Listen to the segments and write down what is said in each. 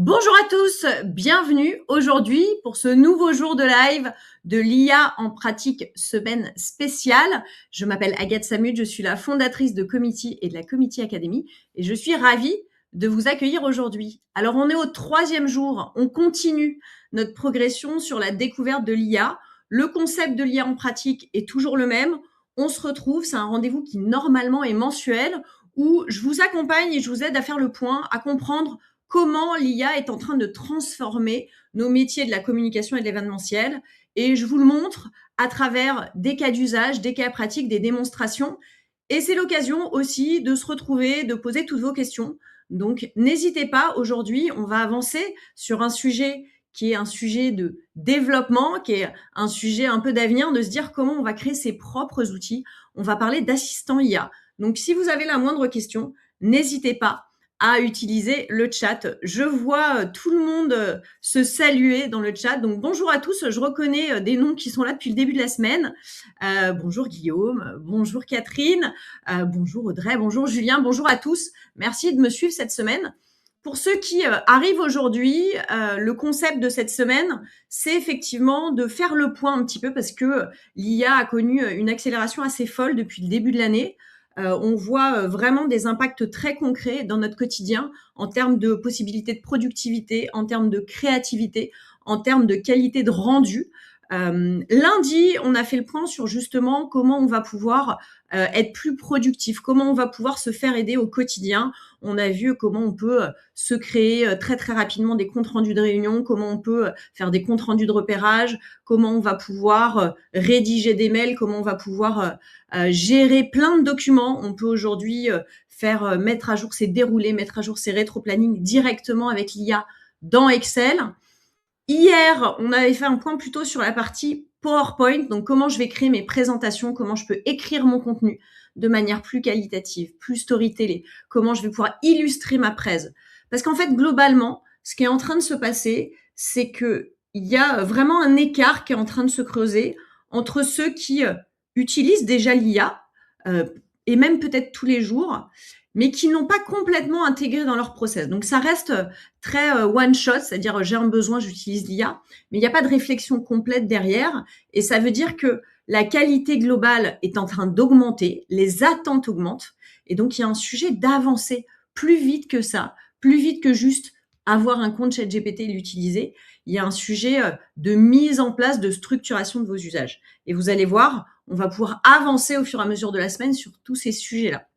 Bonjour à tous, bienvenue aujourd'hui pour ce nouveau jour de live de l'IA en pratique semaine spéciale. Je m'appelle Agathe Samut, je suis la fondatrice de Comity et de la Comity Academy et je suis ravie de vous accueillir aujourd'hui. Alors on est au 3e jour, on continue notre progression sur la découverte de l'IA. Le concept de l'IA en pratique est toujours le même. On se retrouve, c'est un rendez-vous qui normalement est mensuel où je vous accompagne et je vous aide à faire le point, à comprendre comment l'IA est en train de transformer nos métiers de la communication et de l'événementiel. Et je vous le montre à travers des cas d'usage, des cas pratiques, des démonstrations. Et c'est l'occasion aussi de se retrouver, de poser toutes vos questions. Donc, n'hésitez pas, aujourd'hui, on va avancer sur un sujet qui est un sujet de développement, qui est un sujet un peu d'avenir, de se dire comment on va créer ses propres outils. On va parler d'assistant IA. Donc, si vous avez la moindre question, n'hésitez pas à utiliser le chat. Je vois tout le monde se saluer dans le chat. Donc, bonjour à tous. Je reconnais des noms qui sont là depuis le début de la semaine. Bonjour Guillaume, bonjour Catherine, bonjour Audrey, bonjour Julien, bonjour à tous. Merci de me suivre cette semaine. Pour ceux qui arrivent aujourd'hui, le concept de cette semaine, c'est effectivement de faire le point un petit peu parce que l'IA a connu une accélération assez folle depuis le début de l'année. On voit vraiment des impacts très concrets dans notre quotidien en termes de possibilités de productivité, en termes de créativité, en termes de qualité de rendu. Lundi, on a fait le point sur justement comment on va pouvoir être plus productif, comment on va pouvoir se faire aider au quotidien. On a vu comment on peut se créer très très rapidement des comptes rendus de réunion, comment on peut faire des comptes rendus de repérage, comment on va pouvoir rédiger des mails, comment on va pouvoir gérer plein de documents. On peut aujourd'hui faire mettre à jour ses déroulés, mettre à jour ses rétro-plannings directement avec l'IA dans Excel. Hier, on avait fait un point plutôt sur la partie PowerPoint, donc comment je vais créer mes présentations, comment je peux écrire mon contenu de manière plus qualitative, plus storytellée, comment je vais pouvoir illustrer ma presse. Parce qu'en fait, globalement, ce qui est en train de se passer, c'est qu'il y a vraiment un écart qui est en train de se creuser entre ceux qui utilisent déjà l'IA, et même peut-être tous les jours, mais qui n'ont pas complètement intégré dans leur process. Donc ça reste très one shot, c'est-à-dire j'ai un besoin, j'utilise l'IA, mais il n'y a pas de réflexion complète derrière. Et ça veut dire que la qualité globale est en train d'augmenter, les attentes augmentent, et donc il y a un sujet d'avancer plus vite que ça, plus vite que juste avoir un compte ChatGPT et l'utiliser. Il y a un sujet de mise en place, de structuration de vos usages. Et vous allez voir, on va pouvoir avancer au fur et à mesure de la semaine sur tous ces sujets-là.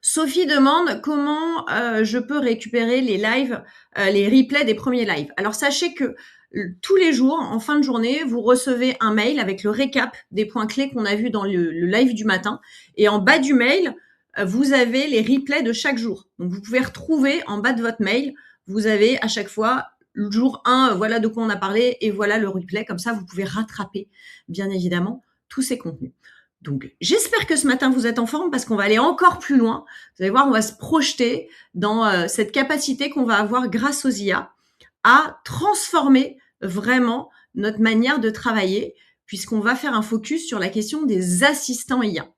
Sophie demande comment je peux récupérer les lives, les replays des premiers lives. Alors sachez que tous les jours, en fin de journée, vous recevez un mail avec le récap des points clés qu'on a vus dans le live du matin. Et en bas du mail, vous avez les replays de chaque jour. Donc vous pouvez retrouver en bas de votre mail, vous avez à chaque fois le jour 1, voilà de quoi on a parlé, et voilà le replay. Comme ça, vous pouvez rattraper, bien évidemment, tous ces contenus. Donc, j'espère que ce matin, vous êtes en forme parce qu'on va aller encore plus loin. Vous allez voir, on va se projeter dans cette capacité qu'on va avoir grâce aux IA à transformer vraiment notre manière de travailler, puisqu'on va faire un focus sur la question des assistants IA.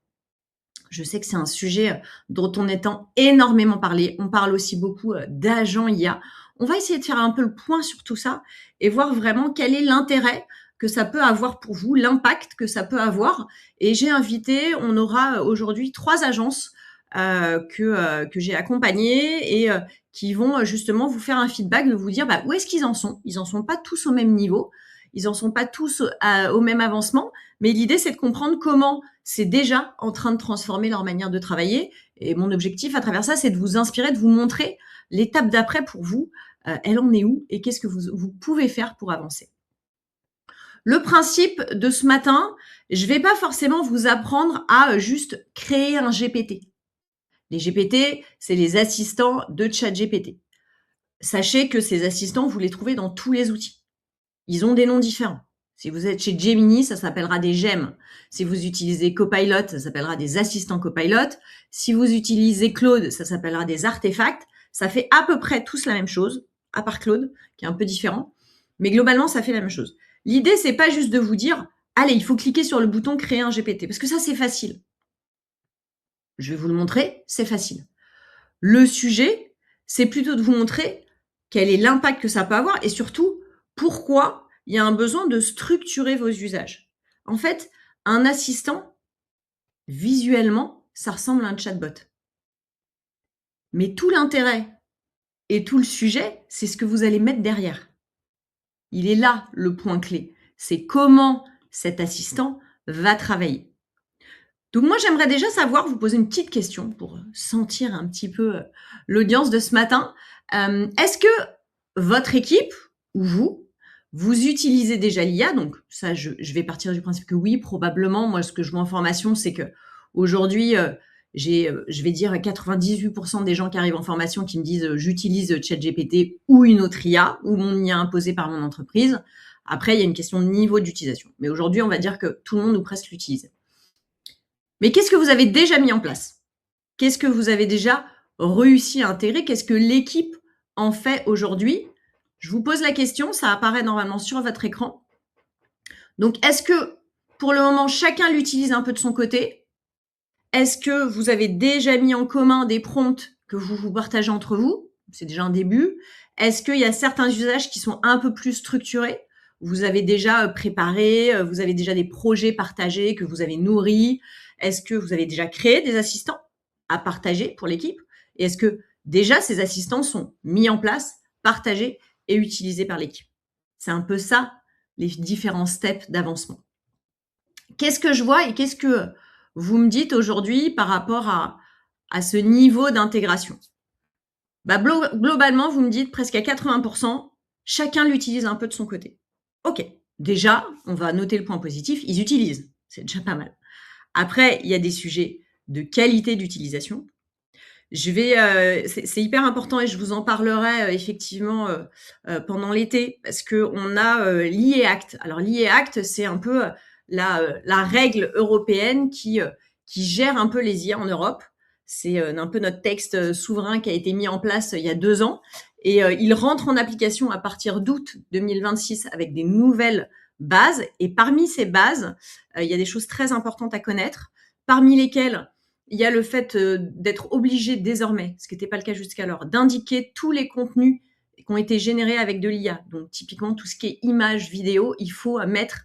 Je sais que c'est un sujet dont on entend énormément parler. On parle aussi beaucoup d'agents IA. On va essayer de faire un peu le point sur tout ça et voir vraiment quel est l'intérêt que ça peut avoir pour vous, l'impact que ça peut avoir. Et j'ai invité, on aura aujourd'hui 3 agences que j'ai accompagnées et qui vont justement vous faire un feedback, de vous dire où est-ce qu'ils en sont. Ils en sont pas tous au même niveau, ils en sont pas tous au même avancement, mais l'idée c'est de comprendre comment c'est déjà en train de transformer leur manière de travailler. Et mon objectif à travers ça, c'est de vous inspirer, de vous montrer l'étape d'après pour vous. Elle en est où et qu'est-ce que vous pouvez faire pour avancer. Le principe de ce matin, je ne vais pas forcément vous apprendre à juste créer un GPT. Les GPT, c'est les assistants de ChatGPT. Sachez que ces assistants, vous les trouvez dans tous les outils. Ils ont des noms différents. Si vous êtes chez Gemini, ça s'appellera des gemmes. Si vous utilisez Copilot, ça s'appellera des assistants Copilot. Si vous utilisez Claude, ça s'appellera des artefacts. Ça fait à peu près tous la même chose, à part Claude, qui est un peu différent. Mais globalement, ça fait la même chose. L'idée, c'est pas juste de vous dire, allez, il faut cliquer sur le bouton créer un GPT, parce que ça, c'est facile. Je vais vous le montrer, c'est facile. Le sujet, c'est plutôt de vous montrer quel est l'impact que ça peut avoir et surtout, pourquoi il y a un besoin de structurer vos usages. En fait, un assistant, visuellement, ça ressemble à un chatbot. Mais tout l'intérêt et tout le sujet, c'est ce que vous allez mettre derrière. Il est là le point clé. C'est comment cet assistant va travailler. Donc moi, j'aimerais déjà savoir, vous poser une petite question pour sentir un petit peu l'audience de ce matin. Est-ce que votre équipe ou vous utilisez déjà l'IA? Donc ça, je vais partir du principe que oui, probablement. Moi, ce que je vois en formation, c'est que aujourd'hui, je vais dire 98% des gens qui arrivent en formation qui me disent j'utilise ChatGPT ou une autre IA ou mon IA imposée par mon entreprise. Après, il y a une question de niveau d'utilisation. Mais aujourd'hui, on va dire que tout le monde ou presque l'utilise. Mais qu'est-ce que vous avez déjà mis en place? Qu'est-ce que vous avez déjà réussi à intégrer? Qu'est-ce que l'équipe en fait aujourd'hui? Je vous pose la question, ça apparaît normalement sur votre écran. Donc, est-ce que pour le moment, chacun l'utilise un peu de son côté? Est-ce que vous avez déjà mis en commun des prompts que vous partagez entre vous? C'est déjà un début. Est-ce qu'il y a certains usages qui sont un peu plus structurés? Vous avez déjà préparé, vous avez déjà des projets partagés que vous avez nourris? Est-ce que vous avez déjà créé des assistants à partager pour l'équipe? Et est-ce que déjà ces assistants sont mis en place, partagés et utilisés par l'équipe? C'est un peu ça, les différents steps d'avancement. Qu'est-ce que je vois et qu'est-ce que vous me dites aujourd'hui par rapport à ce niveau d'intégration? Globalement, vous me dites presque à 80%, chacun l'utilise un peu de son côté. Ok, déjà, on va noter le point positif, ils utilisent, c'est déjà pas mal. Après, il y a des sujets de qualité d'utilisation. C'est hyper important et je vous en parlerai effectivement pendant l'été parce qu'on a l'IE Act. Alors l'IE Act, c'est un peu la règle européenne qui gère un peu les IA en Europe. C'est un peu notre texte souverain qui a été mis en place il y a 2 ans et il rentre en application à partir d'août 2026 avec des nouvelles bases. Et parmi ces bases, il y a des choses très importantes à connaître, parmi lesquelles il y a le fait d'être obligé désormais, ce qui n'était pas le cas jusqu'alors, d'indiquer tous les contenus qui ont été générés avec de l'IA. Donc typiquement, tout ce qui est images, vidéos, il faut mettre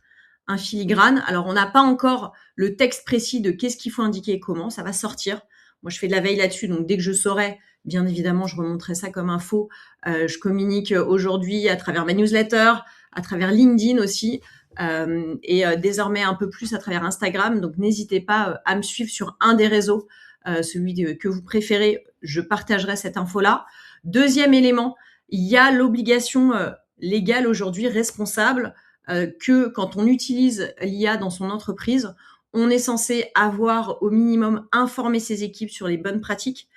un filigrane. Alors on n'a pas encore le texte précis de qu'est-ce qu'il faut indiquer et comment, ça va sortir. Moi, je fais de la veille là-dessus, donc dès que je saurai, bien évidemment, je remonterai ça comme info. Je communique aujourd'hui à travers ma newsletter, à travers LinkedIn aussi, et désormais un peu plus à travers Instagram. Donc, n'hésitez pas à me suivre sur un des réseaux, celui que vous préférez. Je partagerai cette info-là. Deuxième élément, il y a l'obligation légale aujourd'hui responsable que quand on utilise l'IA dans son entreprise, on est censé avoir au minimum informé ses équipes sur les bonnes pratiques.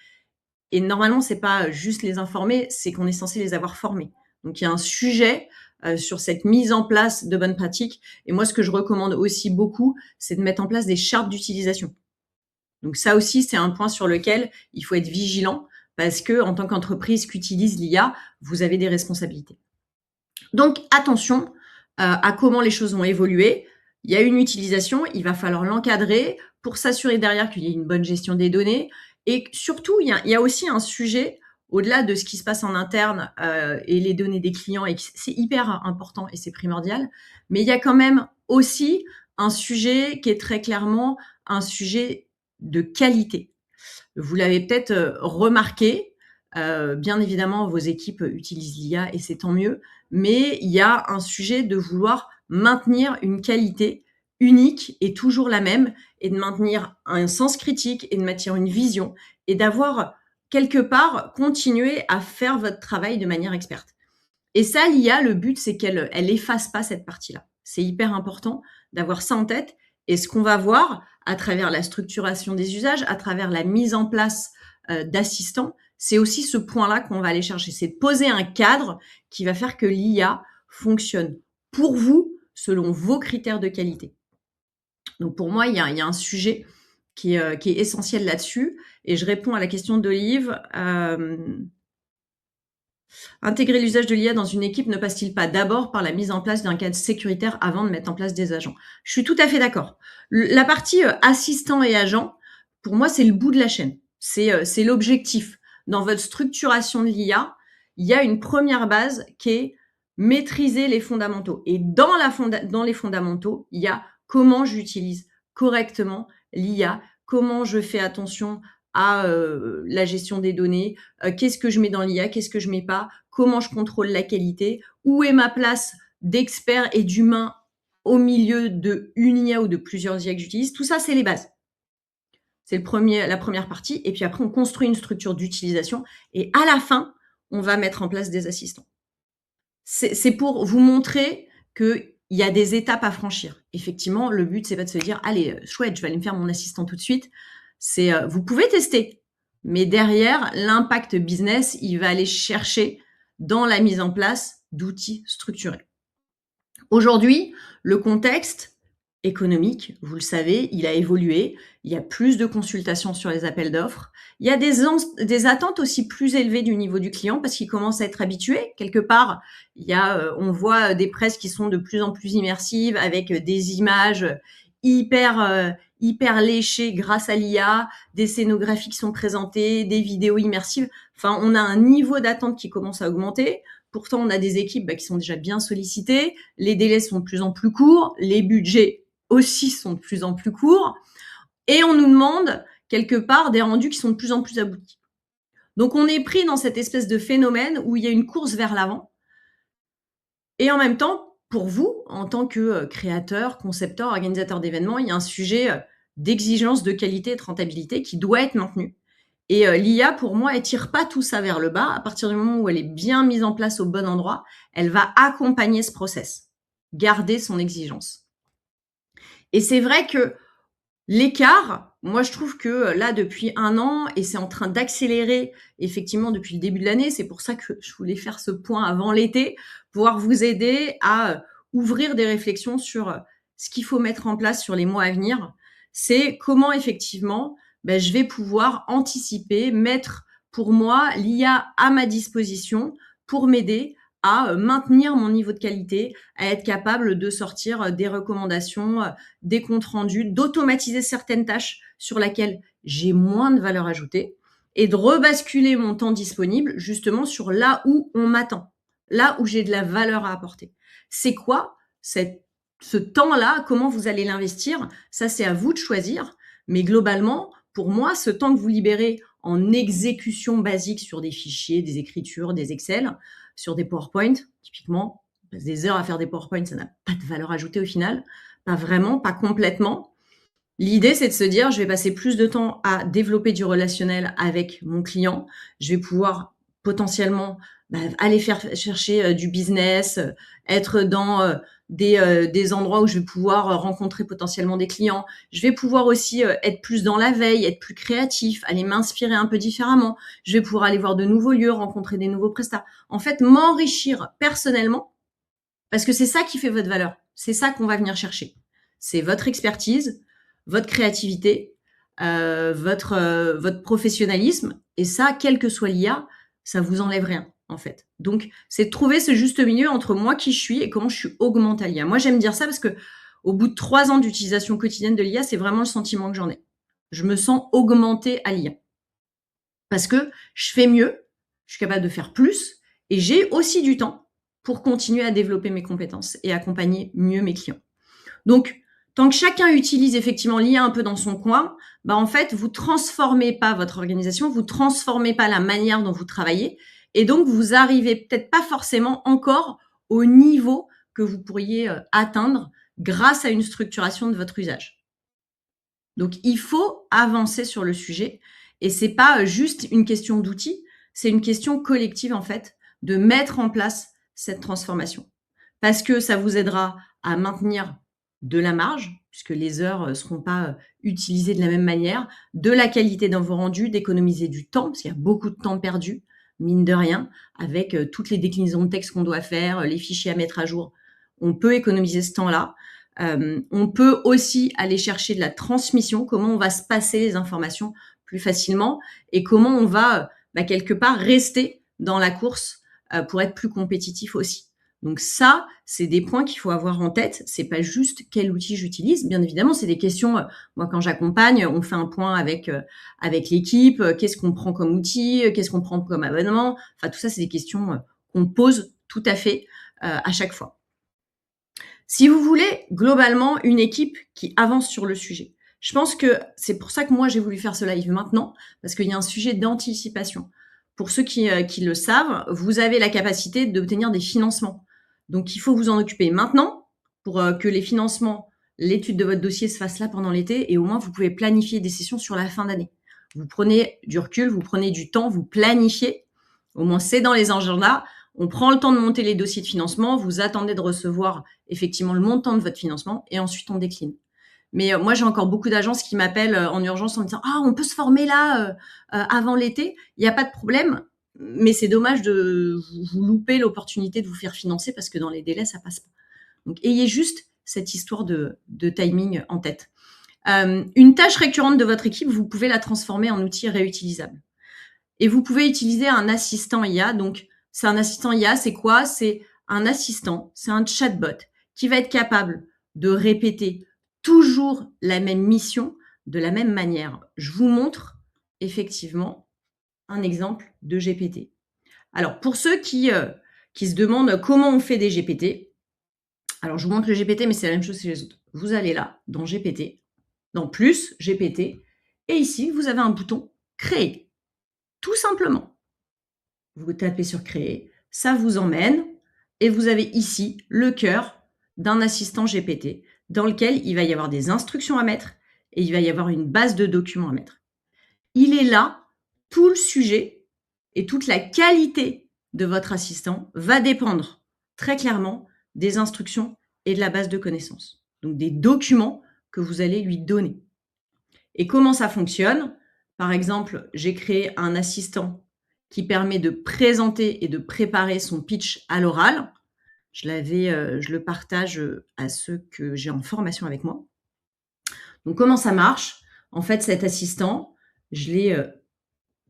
Et normalement, c'est pas juste les informer, c'est qu'on est censé les avoir formés. Donc, il y a un sujet sur cette mise en place de bonnes pratiques. Et moi, ce que je recommande aussi beaucoup, c'est de mettre en place des chartes d'utilisation. Donc, ça aussi, c'est un point sur lequel il faut être vigilant parce que en tant qu'entreprise qui utilise l'IA, vous avez des responsabilités. Donc, attention à comment les choses vont évoluer. Il y a une utilisation, il va falloir l'encadrer pour s'assurer derrière qu'il y ait une bonne gestion des données. Et surtout, il y a aussi un sujet, au-delà de ce qui se passe en interne et les données des clients, et c'est hyper important et c'est primordial, mais il y a quand même aussi un sujet qui est très clairement un sujet de qualité. Vous l'avez peut-être remarqué, bien évidemment, vos équipes utilisent l'IA et c'est tant mieux, mais il y a un sujet de vouloir maintenir une qualité unique et toujours la même et de maintenir un sens critique et de maintenir une vision et d'avoir quelque part continué à faire votre travail de manière experte. Et ça, l'IA, le but, c'est qu'elle efface pas cette partie-là. C'est hyper important d'avoir ça en tête. Et ce qu'on va voir à travers la structuration des usages, à travers la mise en place d'assistants, c'est aussi ce point-là qu'on va aller chercher. C'est de poser un cadre qui va faire que l'IA fonctionne pour vous selon vos critères de qualité. Donc pour moi, il y a un sujet qui est essentiel là-dessus. Et je réponds à la question d'Olive. Intégrer l'usage de l'IA dans une équipe ne passe-t-il pas d'abord par la mise en place d'un cadre sécuritaire avant de mettre en place des agents? Je suis tout à fait d'accord. La partie assistant et agent, pour moi, c'est le bout de la chaîne. C'est l'objectif. Dans votre structuration de l'IA, il y a une première base qui est maîtriser les fondamentaux. Et dans les fondamentaux, il y a comment j'utilise correctement l'IA, comment je fais attention à la gestion des données, qu'est-ce que je mets dans l'IA, qu'est-ce que je mets pas, comment je contrôle la qualité, où est ma place d'expert et d'humain au milieu d'une IA ou de plusieurs IA que j'utilise. Tout ça, c'est les bases. C'est la première partie. Et puis après, on construit une structure d'utilisation. Et à la fin, on va mettre en place des assistants. C'est pour vous montrer qu'il y a des étapes à franchir. Effectivement, le but, c'est pas de se dire, allez, chouette, je vais aller me faire mon assistant tout de suite. Vous pouvez tester, mais derrière, l'impact business, il va aller chercher dans la mise en place d'outils structurés. Aujourd'hui, le contexte économique, vous le savez, il a évolué. Il y a plus de consultations sur les appels d'offres. Il y a des attentes aussi plus élevées du niveau du client parce qu'il commence à être habitué. Quelque part, on voit des presses qui sont de plus en plus immersives avec des images hyper léchées grâce à l'IA, des scénographies qui sont présentées, des vidéos immersives. Enfin, on a un niveau d'attente qui commence à augmenter. Pourtant, on a des équipes qui sont déjà bien sollicitées. Les délais sont de plus en plus courts. Les budgets aussi sont de plus en plus courts. Et on nous demande, quelque part, des rendus qui sont de plus en plus aboutis. Donc, on est pris dans cette espèce de phénomène où il y a une course vers l'avant. Et en même temps, pour vous, en tant que créateur, concepteur, organisateur d'événements, il y a un sujet d'exigence de qualité et de rentabilité qui doit être maintenu. Et l'IA, pour moi, elle tire pas tout ça vers le bas. À partir du moment où elle est bien mise en place au bon endroit, elle va accompagner ce process, garder son exigence. Et c'est vrai que l'écart, moi, je trouve que là, depuis 1 an, et c'est en train d'accélérer effectivement depuis le début de l'année, c'est pour ça que je voulais faire ce point avant l'été, pouvoir vous aider à ouvrir des réflexions sur ce qu'il faut mettre en place sur les mois à venir. C'est comment effectivement je vais pouvoir anticiper, mettre pour moi l'IA à ma disposition pour m'aider à maintenir mon niveau de qualité, à être capable de sortir des recommandations, des comptes rendus, d'automatiser certaines tâches sur lesquelles j'ai moins de valeur ajoutée et de rebasculer mon temps disponible justement sur là où on m'attend, là où j'ai de la valeur à apporter. C'est quoi ce temps-là? Comment vous allez l'investir? Ça, c'est à vous de choisir. Mais globalement, pour moi, ce temps que vous libérez en exécution basique sur des fichiers, des écritures, des Excel, sur des PowerPoint, typiquement, on passe des heures à faire des PowerPoint, ça n'a pas de valeur ajoutée au final, pas vraiment, pas complètement. L'idée, c'est de se dire, je vais passer plus de temps à développer du relationnel avec mon client, je vais pouvoir potentiellement aller chercher du business, être dans des endroits où je vais pouvoir rencontrer potentiellement des clients. Je vais pouvoir aussi être plus dans la veille, être plus créatif, aller m'inspirer un peu différemment. Je vais pouvoir aller voir de nouveaux lieux, rencontrer des nouveaux prestats. En fait, m'enrichir personnellement, parce que c'est ça qui fait votre valeur. C'est ça qu'on va venir chercher. C'est votre expertise, votre créativité, votre professionnalisme. Et ça, quel que soit l'IA, ça vous enlève rien, en fait. Donc, c'est de trouver ce juste milieu entre moi qui je suis et comment je suis augmentée à l'IA. Moi, j'aime dire ça parce que au bout de 3 ans d'utilisation quotidienne de l'IA, c'est vraiment le sentiment que j'en ai. Je me sens augmentée à l'IA. Parce que je fais mieux, je suis capable de faire plus et j'ai aussi du temps pour continuer à développer mes compétences et accompagner mieux mes clients. Donc, tant que chacun utilise effectivement l'IA un peu dans son coin, en fait, vous transformez pas votre organisation, vous transformez pas la manière dont vous travaillez, et donc vous arrivez peut-être pas forcément encore au niveau que vous pourriez atteindre grâce à une structuration de votre usage. Donc, il faut avancer sur le sujet, et c'est pas juste une question d'outils, c'est une question collective en fait de mettre en place cette transformation, parce que ça vous aidera à maintenir de la marge, puisque les heures seront pas utilisées de la même manière, de la qualité dans vos rendus, d'économiser du temps, parce qu'il y a beaucoup de temps perdu, mine de rien, avec toutes les déclinaisons de texte qu'on doit faire, les fichiers à mettre à jour. On peut économiser ce temps-là. On peut aussi aller chercher de la transmission, comment on va se passer les informations plus facilement et comment on va quelque part rester dans la course pour être plus compétitif aussi. Donc ça, c'est des points qu'il faut avoir en tête. C'est pas juste quel outil j'utilise. Bien évidemment, c'est des questions. Moi, quand j'accompagne, on fait un point avec l'équipe. Qu'est-ce qu'on prend comme outil? Qu'est-ce qu'on prend comme abonnement? Enfin, tout ça, c'est des questions qu'on pose tout à fait à chaque fois. Si vous voulez globalement une équipe qui avance sur le sujet, je pense que c'est pour ça que moi j'ai voulu faire ce live maintenant, parce qu'il y a un sujet d'anticipation. Pour ceux qui le savent, vous avez la capacité d'obtenir des financements. Donc il faut vous en occuper maintenant pour que les financements, l'étude de votre dossier se fasse là pendant l'été, et au moins vous pouvez planifier des sessions sur la fin d'année. Vous prenez du recul, vous prenez du temps, vous planifiez. Au moins c'est dans les agendas. On prend le temps de monter les dossiers de financement, vous attendez de recevoir effectivement le montant de votre financement et ensuite on décline. Mais moi, j'ai encore beaucoup d'agences qui m'appellent en urgence en me disant « Ah, on peut se former là avant l'été ». Il n'y a pas de problème, mais c'est dommage de vous louper l'opportunité de vous faire financer parce que dans les délais, ça passe pas. Donc, ayez juste cette histoire de timing en tête. Une tâche récurrente de votre équipe, vous pouvez la transformer en outil réutilisable. Et vous pouvez utiliser un assistant IA. Donc, c'est un assistant IA, c'est quoi? C'est un assistant, c'est un chatbot qui va être capable de répéter toujours la même mission de la même manière. Je vous montre effectivement un exemple de GPT. Alors, pour ceux qui se demandent comment on fait des GPT, alors je vous montre le GPT, mais c'est la même chose que les autres. Vous allez là, dans GPT, dans plus, GPT, et ici, vous avez un bouton Créer, tout simplement. Vous tapez sur Créer, ça vous emmène et vous avez ici le cœur d'un assistant GPT dans lequel il va y avoir des instructions à mettre et il va y avoir une base de documents à mettre. Il est là, tout le sujet et toute la qualité de votre assistant va dépendre très clairement des instructions et de la base de connaissances, donc des documents que vous allez lui donner. Et comment ça fonctionne? Par exemple, j'ai créé un assistant qui permet de présenter et de préparer son pitch à l'oral. Je le partage à ceux que j'ai en formation avec moi. Donc, comment ça marche? En fait, cet assistant, je l'ai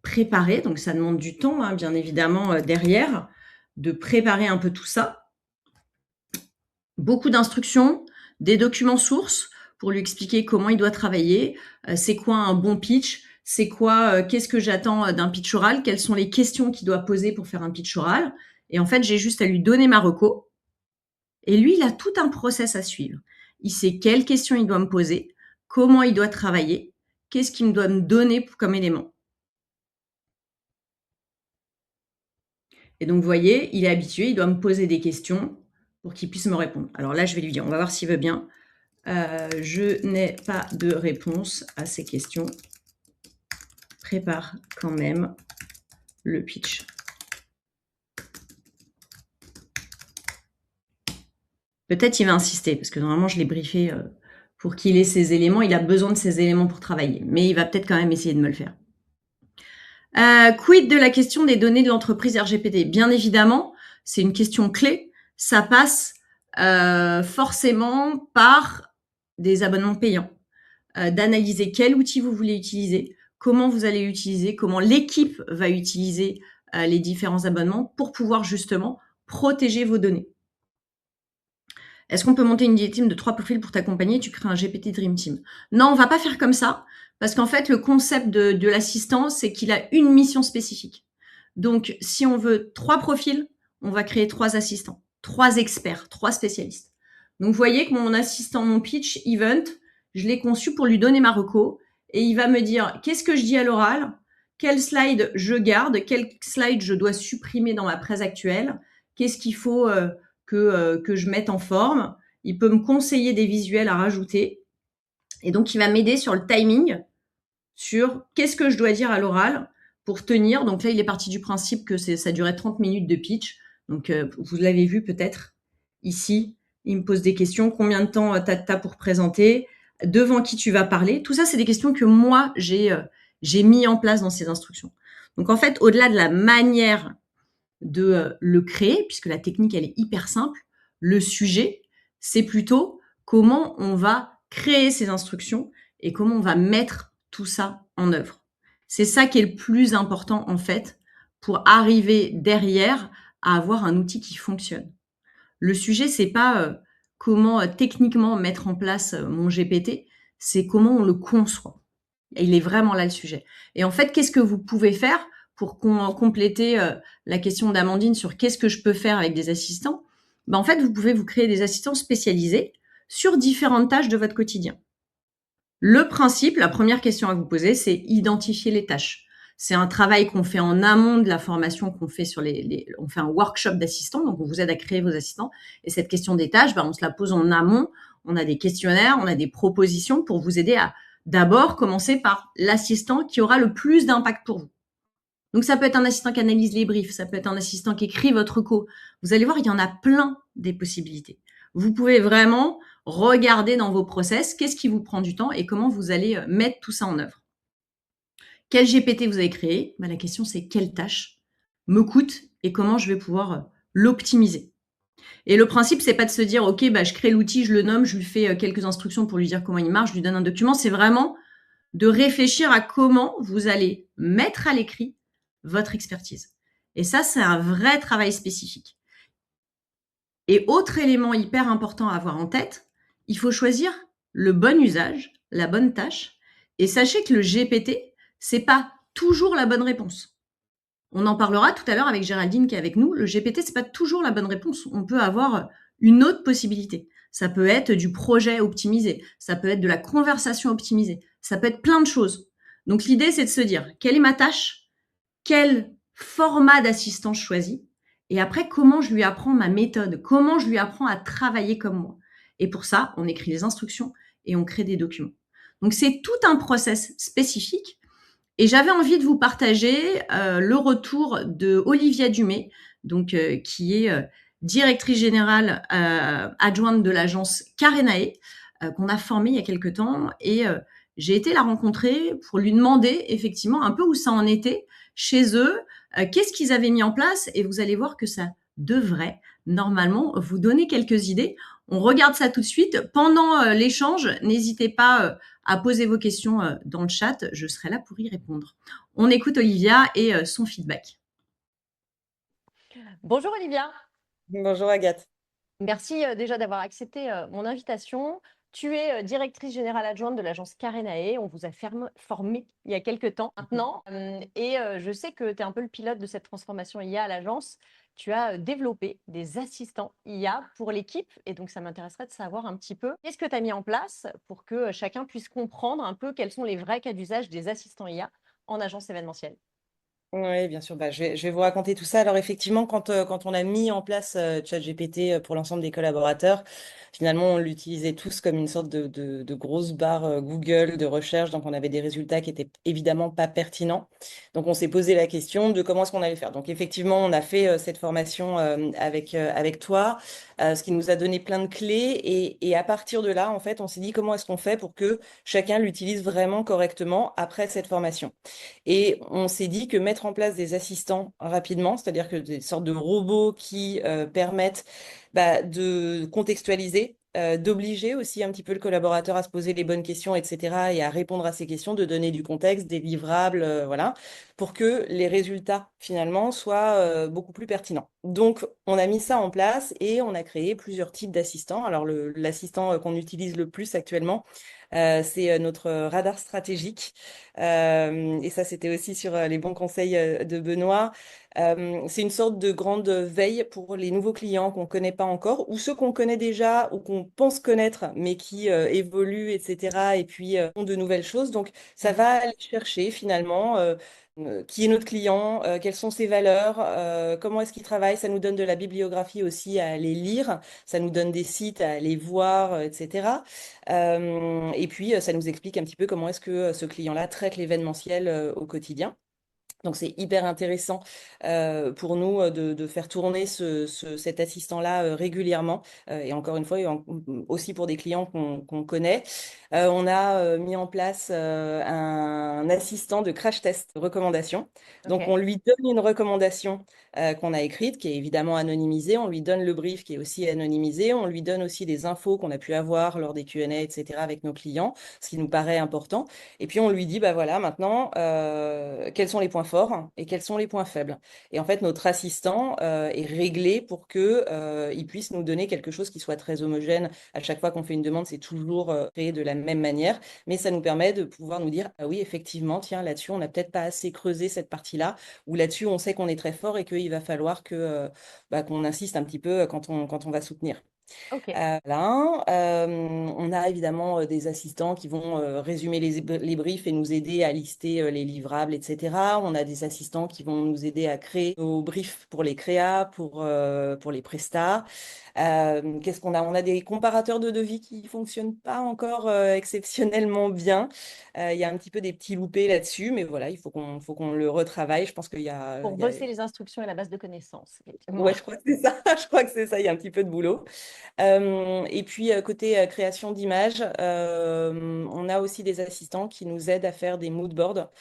préparé. Donc, ça demande du temps, hein, bien évidemment, derrière, de préparer un peu tout ça. Beaucoup d'instructions, des documents sources pour lui expliquer comment il doit travailler, c'est quoi un bon pitch, c'est quoi, qu'est-ce que j'attends d'un pitch oral, quelles sont les questions qu'il doit poser pour faire un pitch oral. Et en fait, j'ai juste à lui donner ma reco. Et lui, il a tout un process à suivre. Il sait quelles questions il doit me poser, comment il doit travailler, qu'est-ce qu'il doit me donner comme élément. Et donc, vous voyez, il est habitué, il doit me poser des questions pour qu'il puisse me répondre. Alors là, je vais lui dire, on va voir s'il veut bien. Je n'ai pas de réponse à ces questions. Prépare quand même le pitch. Peut-être il va insister, parce que normalement, je l'ai briefé pour qu'il ait ces éléments. Il a besoin de ces éléments pour travailler, mais il va peut-être quand même essayer de me le faire. Quid de la question des données de l'entreprise RGPD? Bien évidemment, c'est une question clé. Ça passe forcément par des abonnements payants. D'analyser quel outil vous voulez utiliser, comment vous allez l'utiliser, comment l'équipe va utiliser les différents abonnements pour pouvoir justement protéger vos données. Est-ce qu'on peut monter une team de 3 profils pour t'accompagner? Tu crées un GPT Dream Team. Non, on va pas faire comme ça, parce qu'en fait, le concept de l'assistant, c'est qu'il a une mission spécifique. Donc, si on veut 3 profils, on va créer 3 assistants, 3 experts, 3 spécialistes. Donc, vous voyez que mon assistant, mon pitch event, je l'ai conçu pour lui donner ma reco, et il va me dire qu'est-ce que je dis à l'oral, quel slide je garde, quel slide je dois supprimer dans ma presse actuelle, qu'est-ce qu'il faut que je mette en forme. Il peut me conseiller des visuels à rajouter. Et donc, il va m'aider sur le timing, sur qu'est-ce que je dois dire à l'oral pour tenir. Donc là, il est parti du principe que ça durait 30 minutes de pitch. Donc, vous l'avez vu peut-être ici. Il me pose des questions. Combien de temps t'as pour présenter? Devant qui tu vas parler? Tout ça, c'est des questions que moi, j'ai mis en place dans ces instructions. Donc, en fait, au-delà de la manière de le créer, puisque la technique, elle est hyper simple, le sujet, c'est plutôt comment on va créer ces instructions et comment on va mettre tout ça en œuvre. C'est ça qui est le plus important, en fait, pour arriver derrière à avoir un outil qui fonctionne. Le sujet, c'est pas comment techniquement mettre en place mon GPT, c'est comment on le conçoit. Et il est vraiment là le sujet. Et en fait, qu'est-ce que vous pouvez faire pour compléter la question d'Amandine sur qu'est-ce que je peux faire avec des assistants? En fait, vous pouvez vous créer des assistants spécialisés sur différentes tâches de votre quotidien. Le principe, la première question à vous poser, c'est identifier les tâches. C'est un travail qu'on fait en amont de la formation qu'on fait sur on fait un workshop d'assistants, donc on vous aide à créer vos assistants. Et cette question des tâches, on se la pose en amont. On a des questionnaires, on a des propositions pour vous aider à d'abord commencer par l'assistant qui aura le plus d'impact pour vous. Donc ça peut être un assistant qui analyse les briefs, ça peut être un assistant qui écrit votre co. Vous allez voir, il y en a plein des possibilités. Vous pouvez vraiment regarder dans vos process qu'est-ce qui vous prend du temps et comment vous allez mettre tout ça en œuvre. Quel GPT vous avez créé? La question, c'est quelle tâche me coûte et comment je vais pouvoir l'optimiser. Et le principe, c'est pas de se dire, OK, je crée l'outil, je le nomme, je lui fais quelques instructions pour lui dire comment il marche, je lui donne un document. C'est vraiment de réfléchir à comment vous allez mettre à l'écrit votre expertise. Et ça, c'est un vrai travail spécifique. Et autre élément hyper important à avoir en tête, il faut choisir le bon usage, la bonne tâche. Et sachez que le GPT, c'est pas toujours la bonne réponse. On en parlera tout à l'heure avec Géraldine qui est avec nous. Le GPT, c'est pas toujours la bonne réponse. On peut avoir une autre possibilité. Ça peut être du projet optimisé. Ça peut être de la conversation optimisée. Ça peut être plein de choses. Donc, l'idée, c'est de se dire, quelle est ma tâche? Quel format d'assistant je choisis? Et après, comment je lui apprends ma méthode? Comment je lui apprends à travailler comme moi? Et pour ça, on écrit des instructions et on crée des documents. Donc, c'est tout un process spécifique. Et j'avais envie de vous partager le retour de Olivia Dumay, donc qui est directrice générale adjointe de l'agence Carenae, qu'on a formée il y a quelque temps. Et j'ai été la rencontrer pour lui demander effectivement un peu où ça en était chez eux, qu'est-ce qu'ils avaient mis en place. Et vous allez voir que ça devrait normalement vous donner quelques idées. On regarde ça tout de suite. Pendant l'échange, n'hésitez pas à poser vos questions dans le chat. Je serai là pour y répondre. On écoute Olivia et son feedback. Bonjour Olivia. Bonjour Agathe. Merci déjà d'avoir accepté mon invitation. Tu es directrice générale adjointe de l'agence Carenae. On vous a formé il y a quelques temps maintenant. Et je sais que tu es un peu le pilote de cette transformation IA à l'agence. Tu as développé des assistants IA pour l'équipe. Et donc, ça m'intéresserait de savoir un petit peu qu'est-ce que tu as mis en place pour que chacun puisse comprendre un peu quels sont les vrais cas d'usage des assistants IA en agence événementielle. Oui, bien sûr. Je vais vous raconter tout ça. Alors effectivement, quand on a mis en place ChatGPT pour l'ensemble des collaborateurs, finalement, on l'utilisait tous comme une sorte de grosse barre Google de recherche. Donc, on avait des résultats qui étaient évidemment pas pertinents. Donc, on s'est posé la question de comment est-ce qu'on allait faire. Donc, effectivement, on a fait cette formation avec toi, ce qui nous a donné plein de clés. Et à partir de là, en fait, on s'est dit comment est-ce qu'on fait pour que chacun l'utilise vraiment correctement après cette formation. Et on s'est dit que mettre en place des assistants rapidement, c'est-à-dire que des sortes de robots qui permettent de contextualiser, d'obliger aussi un petit peu le collaborateur à se poser les bonnes questions, etc., et à répondre à ces questions, de donner du contexte, des livrables, voilà, pour que les résultats finalement soient beaucoup plus pertinents. Donc, on a mis ça en place et on a créé plusieurs types d'assistants. Alors, l'assistant qu'on utilise le plus actuellement, c'est notre radar stratégique. Et ça, c'était aussi sur les bons conseils de Benoît. C'est une sorte de grande veille pour les nouveaux clients qu'on ne connaît pas encore, ou ceux qu'on connaît déjà, ou qu'on pense connaître, mais qui évoluent, etc. Et puis font de nouvelles choses. Donc, ça va aller chercher finalement qui est notre client, quelles sont ses valeurs, comment est-ce qu'il travaille. Ça nous donne de la bibliographie aussi à aller lire, ça nous donne des sites à aller voir, etc. Et puis, ça nous explique un petit peu comment est-ce que ce client-là traite l'événementiel au quotidien. Donc, c'est hyper intéressant pour nous de faire tourner cet assistant-là régulièrement. Et encore une fois, aussi pour des clients qu'on connaît. On a mis en place un assistant de crash test de recommandation. Donc, Ok. on lui donne une recommandation qu'on a écrite, qui est évidemment anonymisée. On lui donne le brief qui est aussi anonymisé. On lui donne aussi des infos qu'on a pu avoir lors des Q&A, etc., avec nos clients, ce qui nous paraît important. Et puis, on lui dit, bah voilà, maintenant, quels sont les points forts et quels sont les points faibles. Et en fait, notre assistant est réglé pour que il puisse nous donner quelque chose qui soit très homogène. À chaque fois qu'on fait une demande, c'est toujours créé de la même manière, mais ça nous permet de pouvoir nous dire, ah oui, effectivement, tiens, là-dessus, on n'a peut-être pas assez creusé cette partie-là, ou là-dessus, on sait qu'on est très fort et qu'il va falloir qu'on insiste un petit peu quand on va soutenir. Ok. Là, on a évidemment des assistants qui vont résumer les briefs et nous aider à lister les livrables, etc. On a des assistants qui vont nous aider à créer nos briefs pour les créas, pour les prestats. Qu'est-ce qu'on a? On a des comparateurs de devis qui ne fonctionnent pas encore exceptionnellement bien. Il y a un petit peu des petits loupés là-dessus, mais voilà, faut qu'on le retravaille. Je pense qu'il y a, Pour il y a- bosser les instructions et la base de connaissances, effectivement. Ouais, je crois que c'est ça. Je crois que c'est ça. Il y a un petit peu de boulot. Et puis, côté création d'images, on a aussi des assistants qui nous aident à faire des mood boards,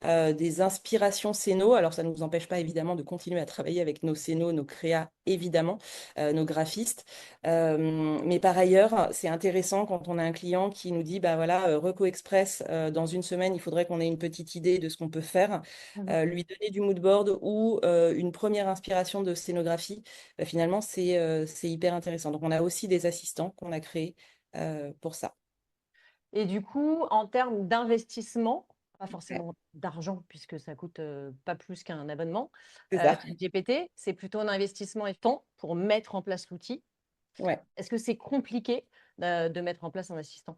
des inspirations scéno. Alors, ça ne nous empêche pas évidemment de continuer à travailler avec nos scénos, nos créas, évidemment, nos graphistes. Mais par ailleurs, c'est intéressant quand on a un client qui nous dit, bah voilà, Reco Express, dans une semaine, il faudrait qu'on ait une petite idée de ce qu'on peut faire, Mhm. lui donner du mood board ou une première inspiration de scénographie. Bah, finalement, c'est hyper intéressant. Donc, on a aussi des assistants qu'on a créés pour ça. Et du coup, en termes d'investissement, pas forcément d'argent puisque ça coûte pas plus qu'un abonnement, C'est ça. ChatGPT, c'est plutôt un investissement et temps pour mettre en place l'outil. Ouais. Est-ce que c'est compliqué de mettre en place un assistant?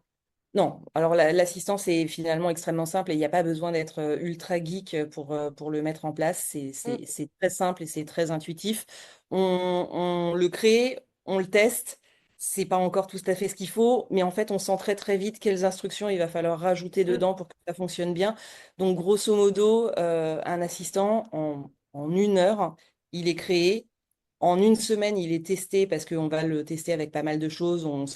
Non, alors l'assistance est finalement extrêmement simple et il n'y a pas besoin d'être ultra geek pour le mettre en place. Mm. C'est très simple et c'est très intuitif. On le crée, on le teste. C'est pas encore tout à fait ce qu'il faut, mais en fait, on sent très très vite quelles instructions il va falloir rajouter Mm. dedans pour que ça fonctionne bien. Donc, grosso modo, un assistant, en 1 heure, il est créé. En une semaine, il est testé parce qu'on va le tester avec pas mal de choses. On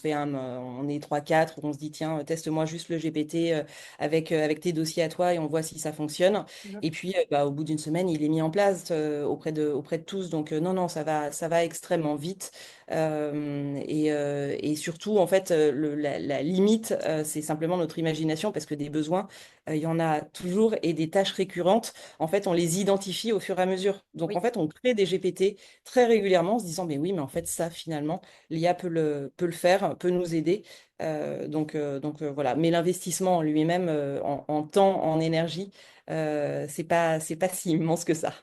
est trois quatre, on se dit, tiens, teste-moi juste le GPT avec tes dossiers à toi et on voit si ça fonctionne. Mhm. Et puis, au bout d'une semaine, il est mis en place auprès de tous. Donc, non, non, ça va extrêmement vite. Et surtout, en fait, la limite, c'est simplement notre imagination parce que des besoins, il y en a toujours et des tâches récurrentes, en fait, on les identifie au fur et à mesure. Donc, Oui. en fait, on crée des GPT très régulièrement en se disant, mais oui, mais en fait, ça, finalement, l'IA peut le faire, peut nous aider. Voilà. Mais l'investissement en lui-même, en temps, en énergie, c'est pas si immense que ça.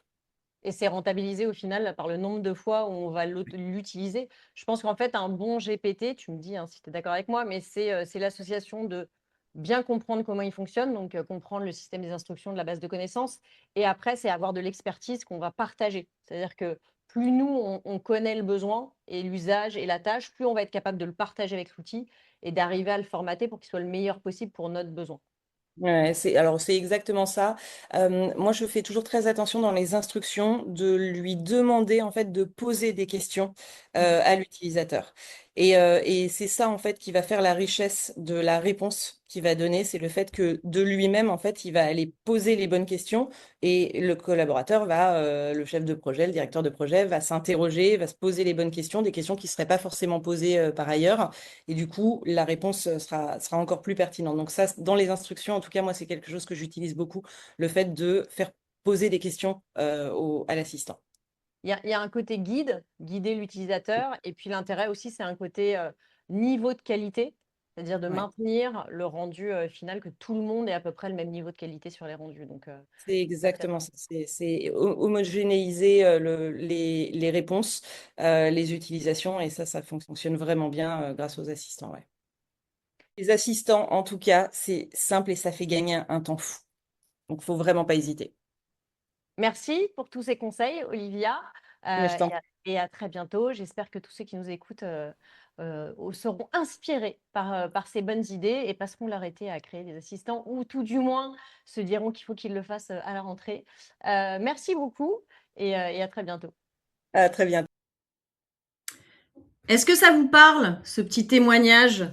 Et c'est rentabilisé au final par le nombre de fois où on va l'utiliser. Je pense qu'en fait, un bon GPT, tu me dis hein, si tu es d'accord avec moi, mais c'est l'association de bien comprendre comment il fonctionne, donc comprendre le système des instructions de la base de connaissances. Et après, c'est avoir de l'expertise qu'on va partager. C'est-à-dire que plus nous, on connaît le besoin et l'usage et la tâche, plus on va être capable de le partager avec l'outil et d'arriver à le formater pour qu'il soit le meilleur possible pour notre besoin. Ouais, alors c'est exactement ça. Moi, je fais toujours très attention dans les instructions de lui demander en fait de poser des questions Mhm. à l'utilisateur. Et c'est ça en fait qui va faire la richesse de la réponse qu'il va donner, c'est le fait que de lui-même en fait il va aller poser les bonnes questions et le collaborateur le chef de projet, le directeur de projet va s'interroger, va se poser les bonnes questions, des questions qui ne seraient pas forcément posées par ailleurs. Et du coup, la réponse sera encore plus pertinente. Donc ça, dans les instructions, en tout cas, moi, c'est quelque chose que j'utilise beaucoup, le fait de faire poser des questions à l'assistant. Il y a un côté guide, guider l'utilisateur, et puis l'intérêt aussi, c'est un côté niveau de qualité, c'est-à-dire de Ouais. maintenir le rendu final, que tout le monde ait à peu près le même niveau de qualité sur les rendus. Donc, C'est ça, c'est exactement intéressant. ça. C'est homogénéiser les réponses, les utilisations, et ça fonctionne vraiment bien grâce aux assistants. Ouais. Les assistants, en tout cas, c'est simple et ça fait gagner un temps fou. Donc, faut vraiment pas hésiter. Merci pour tous ces conseils, Olivia, Mais je t'en et à très bientôt. J'espère que tous ceux qui nous écoutent seront inspirés par ces bonnes idées et passeront leur été à créer des assistants ou tout du moins se diront qu'il faut qu'ils le fassent à la rentrée. Merci beaucoup et à très bientôt. À très bientôt. Est-ce que ça vous parle, ce petit témoignage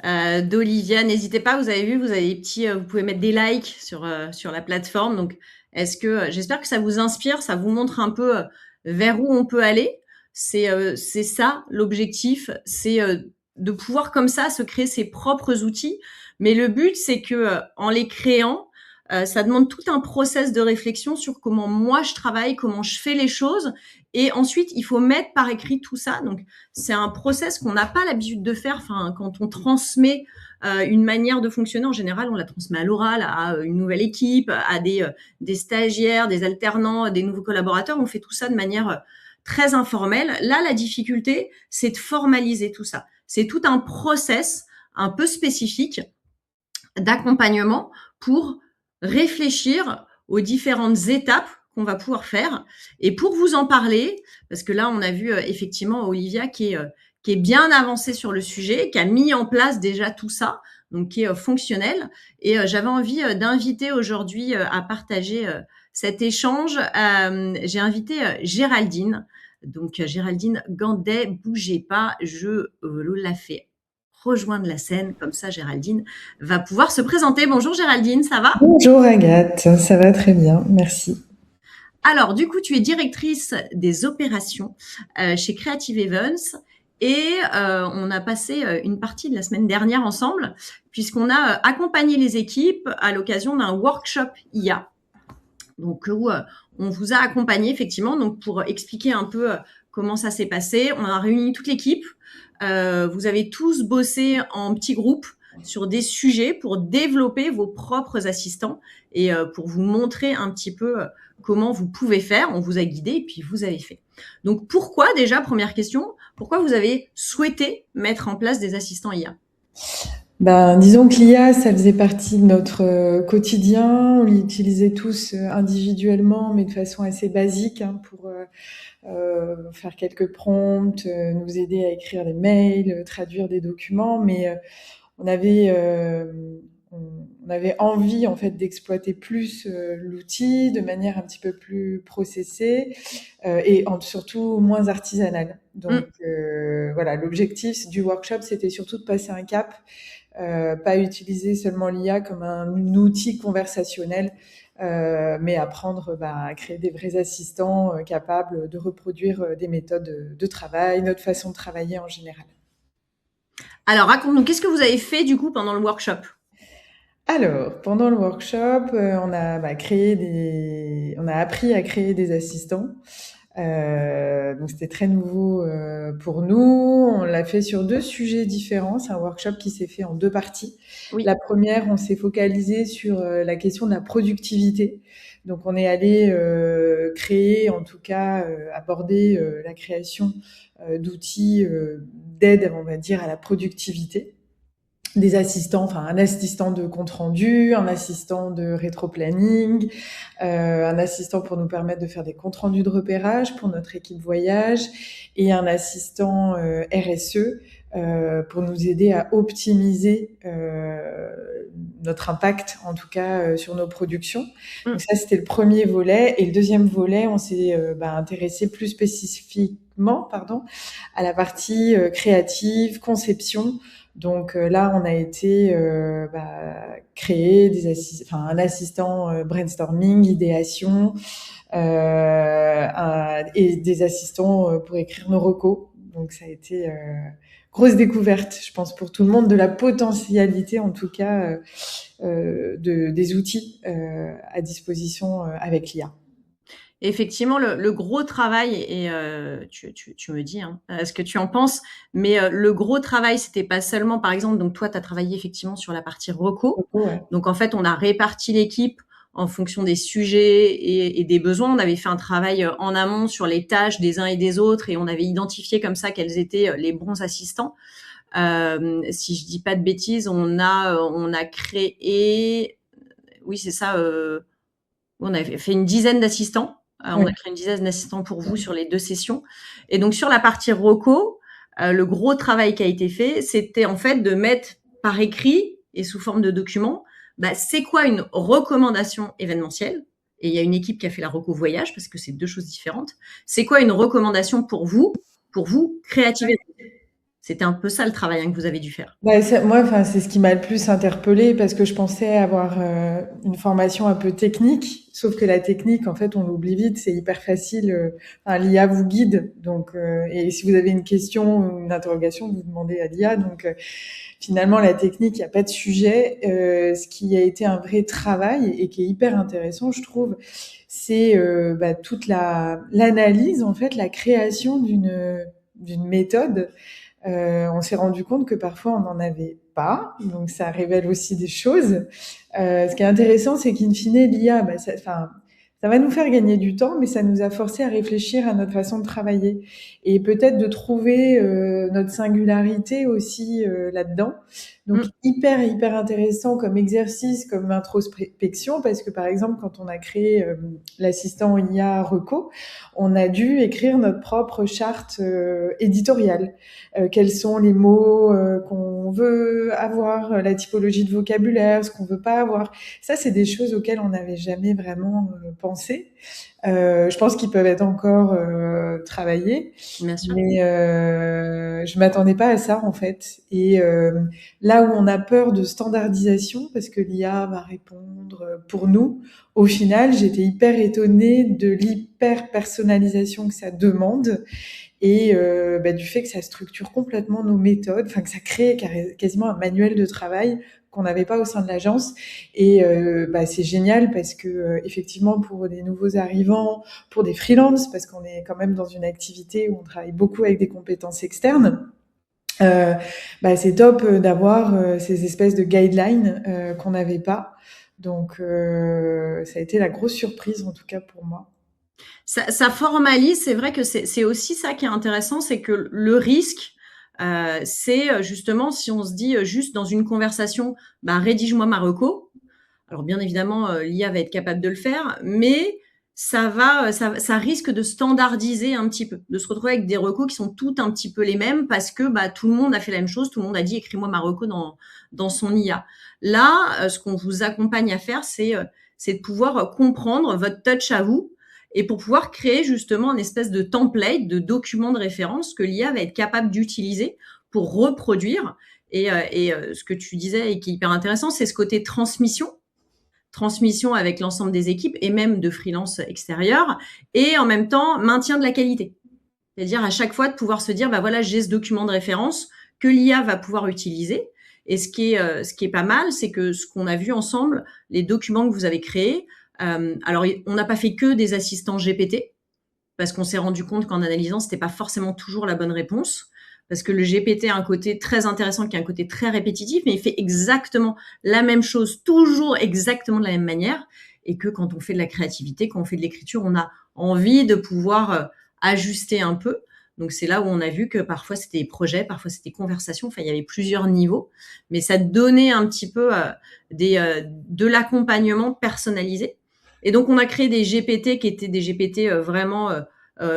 d'Olivia. N'hésitez pas, vous avez vu, vous avez des petits, vous pouvez mettre des likes sur la plateforme. Donc, j'espère que ça vous inspire, ça vous montre un peu vers où on peut aller. C'est ça l'objectif, c'est de pouvoir comme ça se créer ses propres outils. Mais le but, c'est que en les créant, ça demande tout un process de réflexion sur comment moi je travaille, comment je fais les choses. Et ensuite, il faut mettre par écrit tout ça. Donc, c'est un process qu'on n'a pas l'habitude de faire. Enfin, quand on transmet une manière de fonctionner, en général, on la transmet à l'oral, à une nouvelle équipe, à des stagiaires, des alternants, des nouveaux collaborateurs. On fait tout ça de manière très informelle. Là, la difficulté, c'est de formaliser tout ça. C'est tout un process un peu spécifique d'accompagnement pour réfléchir aux différentes étapes qu'on va pouvoir faire. Et pour vous en parler, parce que là, on a vu effectivement Olivia qui est bien avancée sur le sujet, qui a mis en place déjà tout ça, donc qui est fonctionnel. Et j'avais envie d'inviter aujourd'hui à partager cet échange. J'ai invité Géraldine. Donc Géraldine Gandet, bougez pas, je la fais rejoindre la scène. Comme ça, Géraldine va pouvoir se présenter. Bonjour Géraldine, ça va? Bonjour Agathe, ça va très bien, merci. Alors, du coup, tu es directrice des opérations chez Creative Events et on a passé une partie de la semaine dernière ensemble puisqu'on a accompagné les équipes à l'occasion d'un workshop IA. Donc, où on vous a accompagné effectivement donc pour expliquer un peu comment ça s'est passé. On a réuni toute l'équipe. Vous avez tous bossé en petits groupes sur des sujets pour développer vos propres assistants et pour vous montrer un petit peu comment vous pouvez faire. On vous a guidé et puis vous avez fait. Donc, pourquoi déjà, première question, pourquoi vous avez souhaité mettre en place des assistants IA? Disons que l'IA, ça faisait partie de notre quotidien. On l'utilisait tous individuellement, mais de façon assez basique pour faire quelques prompts, nous aider à écrire des mails, traduire des documents. Mais on avait envie en fait d'exploiter plus l'outil de manière un petit peu plus processée et surtout moins artisanale. Donc voilà, l'objectif du workshop, c'était surtout de passer un cap, pas utiliser seulement l'IA comme un outil conversationnel, mais apprendre à créer des vrais assistants capables de reproduire des méthodes de travail, notre façon de travailler en général. Alors, raconte-nous, qu'est-ce que vous avez fait du coup pendant le workshop? Alors, pendant le workshop, on a appris à créer des assistants. Donc c'était très nouveau pour nous. On l'a fait sur 2 sujets différents. C'est un workshop qui s'est fait en 2 parties. Oui. La première, on s'est focalisé sur la question de la productivité. Donc on est allé créer, en tout cas aborder la création d'outils d'aide, on va dire, à la productivité. Des assistants, enfin un assistant de compte rendu, un assistant de rétro-planning, un assistant pour nous permettre de faire des comptes rendus de repérage pour notre équipe voyage et un assistant RSE pour nous aider à optimiser notre impact, en tout cas sur nos productions. Donc ça, c'était le premier volet. Et le deuxième volet, on s'est intéressé plus spécifiquement à la partie créative, conception. Donc là, on a été créer un assistant brainstorming, idéation, et des assistants pour écrire nos recos. Donc ça a été grosse découverte, je pense, pour tout le monde, de la potentialité, en tout cas, des outils à disposition avec l'IA. Effectivement, le gros travail, et tu me dis ce que tu en penses, mais le gros travail, c'était pas seulement, par exemple, donc toi, tu as travaillé effectivement sur la partie reco. Ouais. Donc, en fait, on a réparti l'équipe en fonction des sujets et des besoins. On avait fait un travail en amont sur les tâches des uns et des autres et on avait identifié comme ça quels étaient les bons assistants. Si je dis pas de bêtises, on a créé, oui, c'est ça, on avait fait une dizaine d'assistants. On a créé une dizaine d'assistants pour vous sur les 2 sessions. Et donc, sur la partie reco, le gros travail qui a été fait, c'était en fait de mettre par écrit et sous forme de document, c'est quoi une recommandation événementielle? Et il y a une équipe qui a fait la reco voyage parce que c'est 2 choses différentes. C'est quoi une recommandation pour vous Creative Events? C'était un peu ça le travail que vous avez dû faire. Bah, moi, c'est ce qui m'a le plus interpellée parce que je pensais avoir une formation un peu technique, sauf que la technique, en fait, on l'oublie vite, c'est hyper facile. L'IA vous guide, donc et si vous avez une question ou une interrogation, vous demandez à l'IA. Donc finalement, la technique, il n'y a pas de sujet. Ce qui a été un vrai travail et qui est hyper intéressant, je trouve, c'est toute l'analyse, en fait, la création d'une méthode. On s'est rendu compte que parfois on n'en avait pas, donc ça révèle aussi des choses. Ce qui est intéressant, c'est qu'in fine, l'IA, ça va nous faire gagner du temps, mais ça nous a forcé à réfléchir à notre façon de travailler et peut-être de trouver notre singularité aussi là-dedans. Donc hyper intéressant comme exercice, comme introspection, parce que par exemple, quand on a créé l'assistant IA Reco, on a dû écrire notre propre charte éditoriale. Quels sont les mots qu'on veut avoir, la typologie de vocabulaire, ce qu'on veut pas avoir. Ça, c'est des choses auxquelles on n'avait jamais vraiment pensé. Je pense qu'ils peuvent être encore travaillés, Bien sûr. mais je m'attendais pas à ça en fait. Et là où on a peur de standardisation, parce que l'IA va répondre pour nous, au final, j'étais hyper étonnée de l'hyper personnalisation que ça demande et du fait que ça structure complètement nos méthodes, enfin que ça crée quasiment un manuel de travail qu'on n'avait pas au sein de l'agence. Et c'est génial parce que effectivement pour des nouveaux arrivants, pour des freelances, parce qu'on est quand même dans une activité où on travaille beaucoup avec des compétences externes. C'est top d'avoir ces espèces de guidelines qu'on n'avait pas. Donc ça a été la grosse surprise en tout cas pour moi. Ça formalise, c'est vrai que c'est aussi ça qui est intéressant, c'est que le risque, c'est justement si on se dit juste dans une conversation, rédige-moi ma reco. Alors bien évidemment, l'IA va être capable de le faire, mais ça risque de standardiser un petit peu, de se retrouver avec des recos qui sont toutes un petit peu les mêmes parce que tout le monde a fait la même chose, tout le monde a dit écris-moi ma reco dans son IA. Là, ce qu'on vous accompagne à faire, c'est de pouvoir comprendre votre touch à vous et pour pouvoir créer justement une espèce de template, de document de référence que l'IA va être capable d'utiliser pour reproduire. Et ce que tu disais et qui est hyper intéressant, c'est ce côté transmission avec l'ensemble des équipes et même de freelance extérieurs et en même temps maintien de la qualité. C'est-à-dire à chaque fois de pouvoir se dire voilà, j'ai ce document de référence que l'IA va pouvoir utiliser. Et ce qui est pas mal, c'est que ce qu'on a vu ensemble, les documents que vous avez créés, alors on n'a pas fait que des assistants GPT parce qu'on s'est rendu compte qu'en analysant, c'était pas forcément toujours la bonne réponse. Parce que le GPT a un côté très intéressant qui a un côté très répétitif, mais il fait exactement la même chose, toujours exactement de la même manière. Et que quand on fait de la créativité, quand on fait de l'écriture, on a envie de pouvoir ajuster un peu. Donc, c'est là où on a vu que parfois, c'était des projets, parfois, c'était des conversations. Enfin, il y avait plusieurs niveaux. Mais ça donnait un petit peu de l'accompagnement personnalisé. Et donc, on a créé des GPT qui étaient des GPT vraiment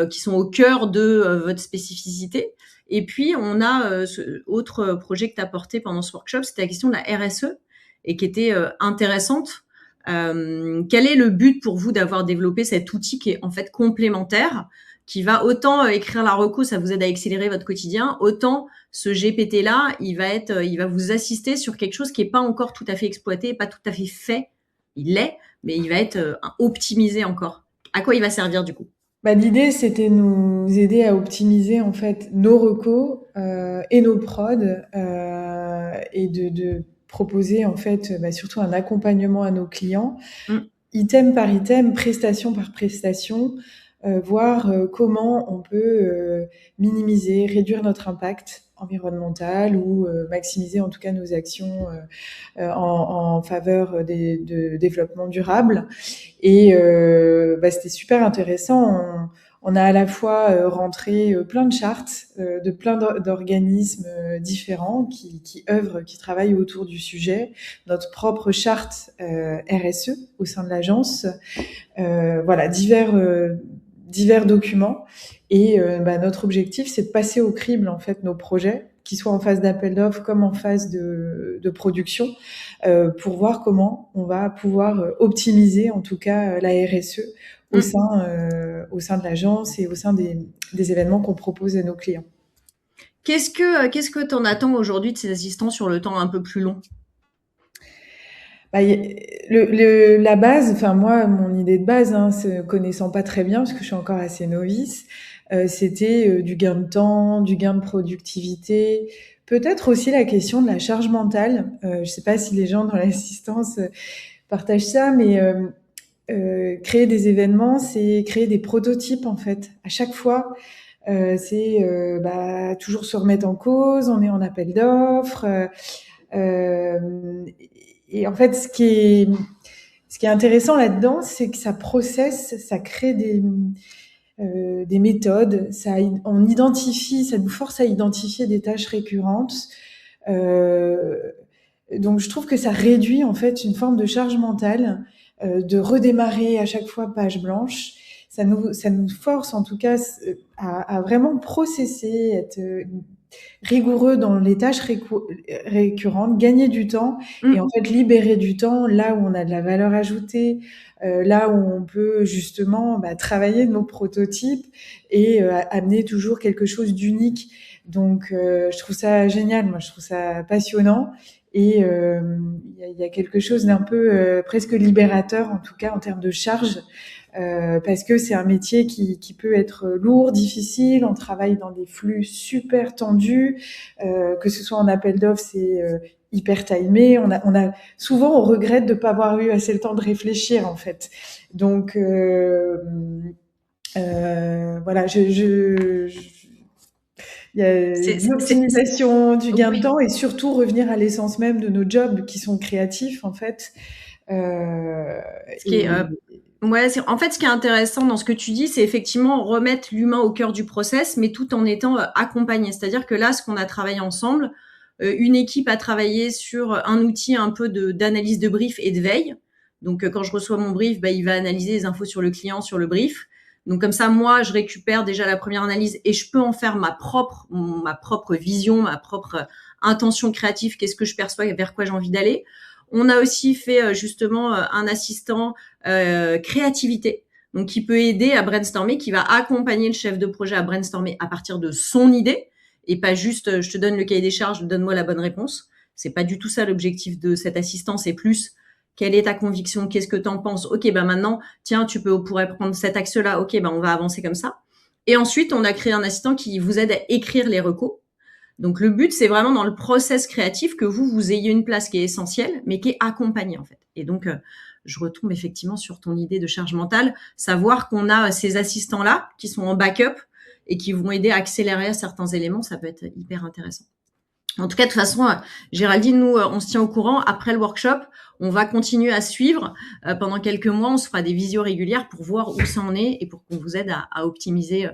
qui sont au cœur de votre spécificité. Et puis, on a ce autre projet que tu as porté pendant ce workshop, c'était la question de la RSE et qui était intéressante. Quel est le but pour vous d'avoir développé cet outil qui est en fait complémentaire, qui va autant écrire la reco, ça vous aide à accélérer votre quotidien, autant ce GPT-là, il va vous assister sur quelque chose qui n'est pas encore tout à fait exploité, pas tout à fait fait. Il l'est, mais il va être optimisé encore. À quoi il va servir du coup ? L'idée, c'était nous aider à optimiser en fait nos recos et nos prods et de proposer en fait surtout un accompagnement à nos clients, item par item, prestation par prestation, voir comment on peut minimiser, réduire notre impact environnemental ou maximiser en tout cas nos actions en faveur de développement durable. Et c'était super intéressant. On a à la fois rentré plein de chartes de plein d'organismes différents qui œuvrent, qui travaillent autour du sujet, notre propre charte RSE au sein de l'agence, divers documents. Et notre objectif, c'est de passer au crible en fait nos projets, qu'ils soient en phase d'appel d'offres comme en phase de production, pour voir comment on va pouvoir optimiser en tout cas la RSE au sein de l'agence et au sein des événements qu'on propose à nos clients. Qu'est-ce que tu en attends aujourd'hui de ces assistants sur le temps un peu plus long? Bah, la base, enfin moi, mon idée de base, hein, connaissant pas très bien, parce que je suis encore assez novice, c'était du gain de temps, du gain de productivité, peut-être aussi la question de la charge mentale. Je sais pas si les gens dans l'assistance partagent ça, mais créer des événements, c'est créer des prototypes en fait. À chaque fois, c'est toujours se remettre en cause, on est en appel d'offres. Euh, et en fait, ce qui est intéressant là-dedans, c'est que ça processe, ça crée des méthodes, on identifie, ça nous force à identifier des tâches récurrentes. Euh, donc, je trouve que ça réduit en fait une forme de charge mentale, de redémarrer à chaque fois page blanche. Ça nous force en tout cas à vraiment processer, être rigoureux dans les tâches récurrentes, gagner du temps et en fait libérer du temps là où on a de la valeur ajoutée, là où on peut justement travailler nos prototypes et amener toujours quelque chose d'unique. Donc je trouve ça génial, moi je trouve ça passionnant et il y a quelque chose d'un peu presque libérateur en tout cas en termes de charge. Parce que c'est un métier qui peut être lourd, difficile. On travaille dans des flux super tendus, que ce soit en appel d'offres, c'est hyper timé. Souvent on regrette de pas avoir eu assez le temps de réfléchir en fait. Donc voilà, il y a de l'optimisation, du gain de temps et surtout revenir à l'essence même de nos jobs qui sont créatifs en fait. Ouais, en fait, ce qui est intéressant dans ce que tu dis, c'est effectivement remettre l'humain au cœur du process, mais tout en étant accompagné. C'est-à-dire que là, ce qu'on a travaillé ensemble, une équipe a travaillé sur un outil un peu d'analyse de brief et de veille. Donc, quand je reçois mon brief, il va analyser les infos sur le client, sur le brief. Donc, comme ça, moi, je récupère déjà la première analyse et je peux en faire ma propre vision, ma propre intention créative. Qu'est-ce que je perçois, vers quoi j'ai envie d'aller. On a aussi fait justement un assistant créativité, donc qui peut aider à brainstormer, qui va accompagner le chef de projet à brainstormer à partir de son idée et pas juste je te donne le cahier des charges, donne-moi la bonne réponse. C'est pas du tout ça l'objectif de cet assistant, c'est plus quelle est ta conviction, qu'est-ce que tu en penses. Ok, maintenant, tiens, pourrais prendre cet axe-là. Ok, on va avancer comme ça. Et ensuite, on a créé un assistant qui vous aide à écrire les recos. Donc, le but, c'est vraiment dans le process créatif que vous ayez une place qui est essentielle, mais qui est accompagnée, en fait. Et donc, je retombe effectivement sur ton idée de charge mentale, savoir qu'on a ces assistants-là qui sont en backup et qui vont aider à accélérer certains éléments, ça peut être hyper intéressant. En tout cas, de toute façon, Géraldine, nous, on se tient au courant. Après le workshop, on va continuer à suivre. Pendant quelques mois, on se fera des visios régulières pour voir où ça en est et pour qu'on vous aide à optimiser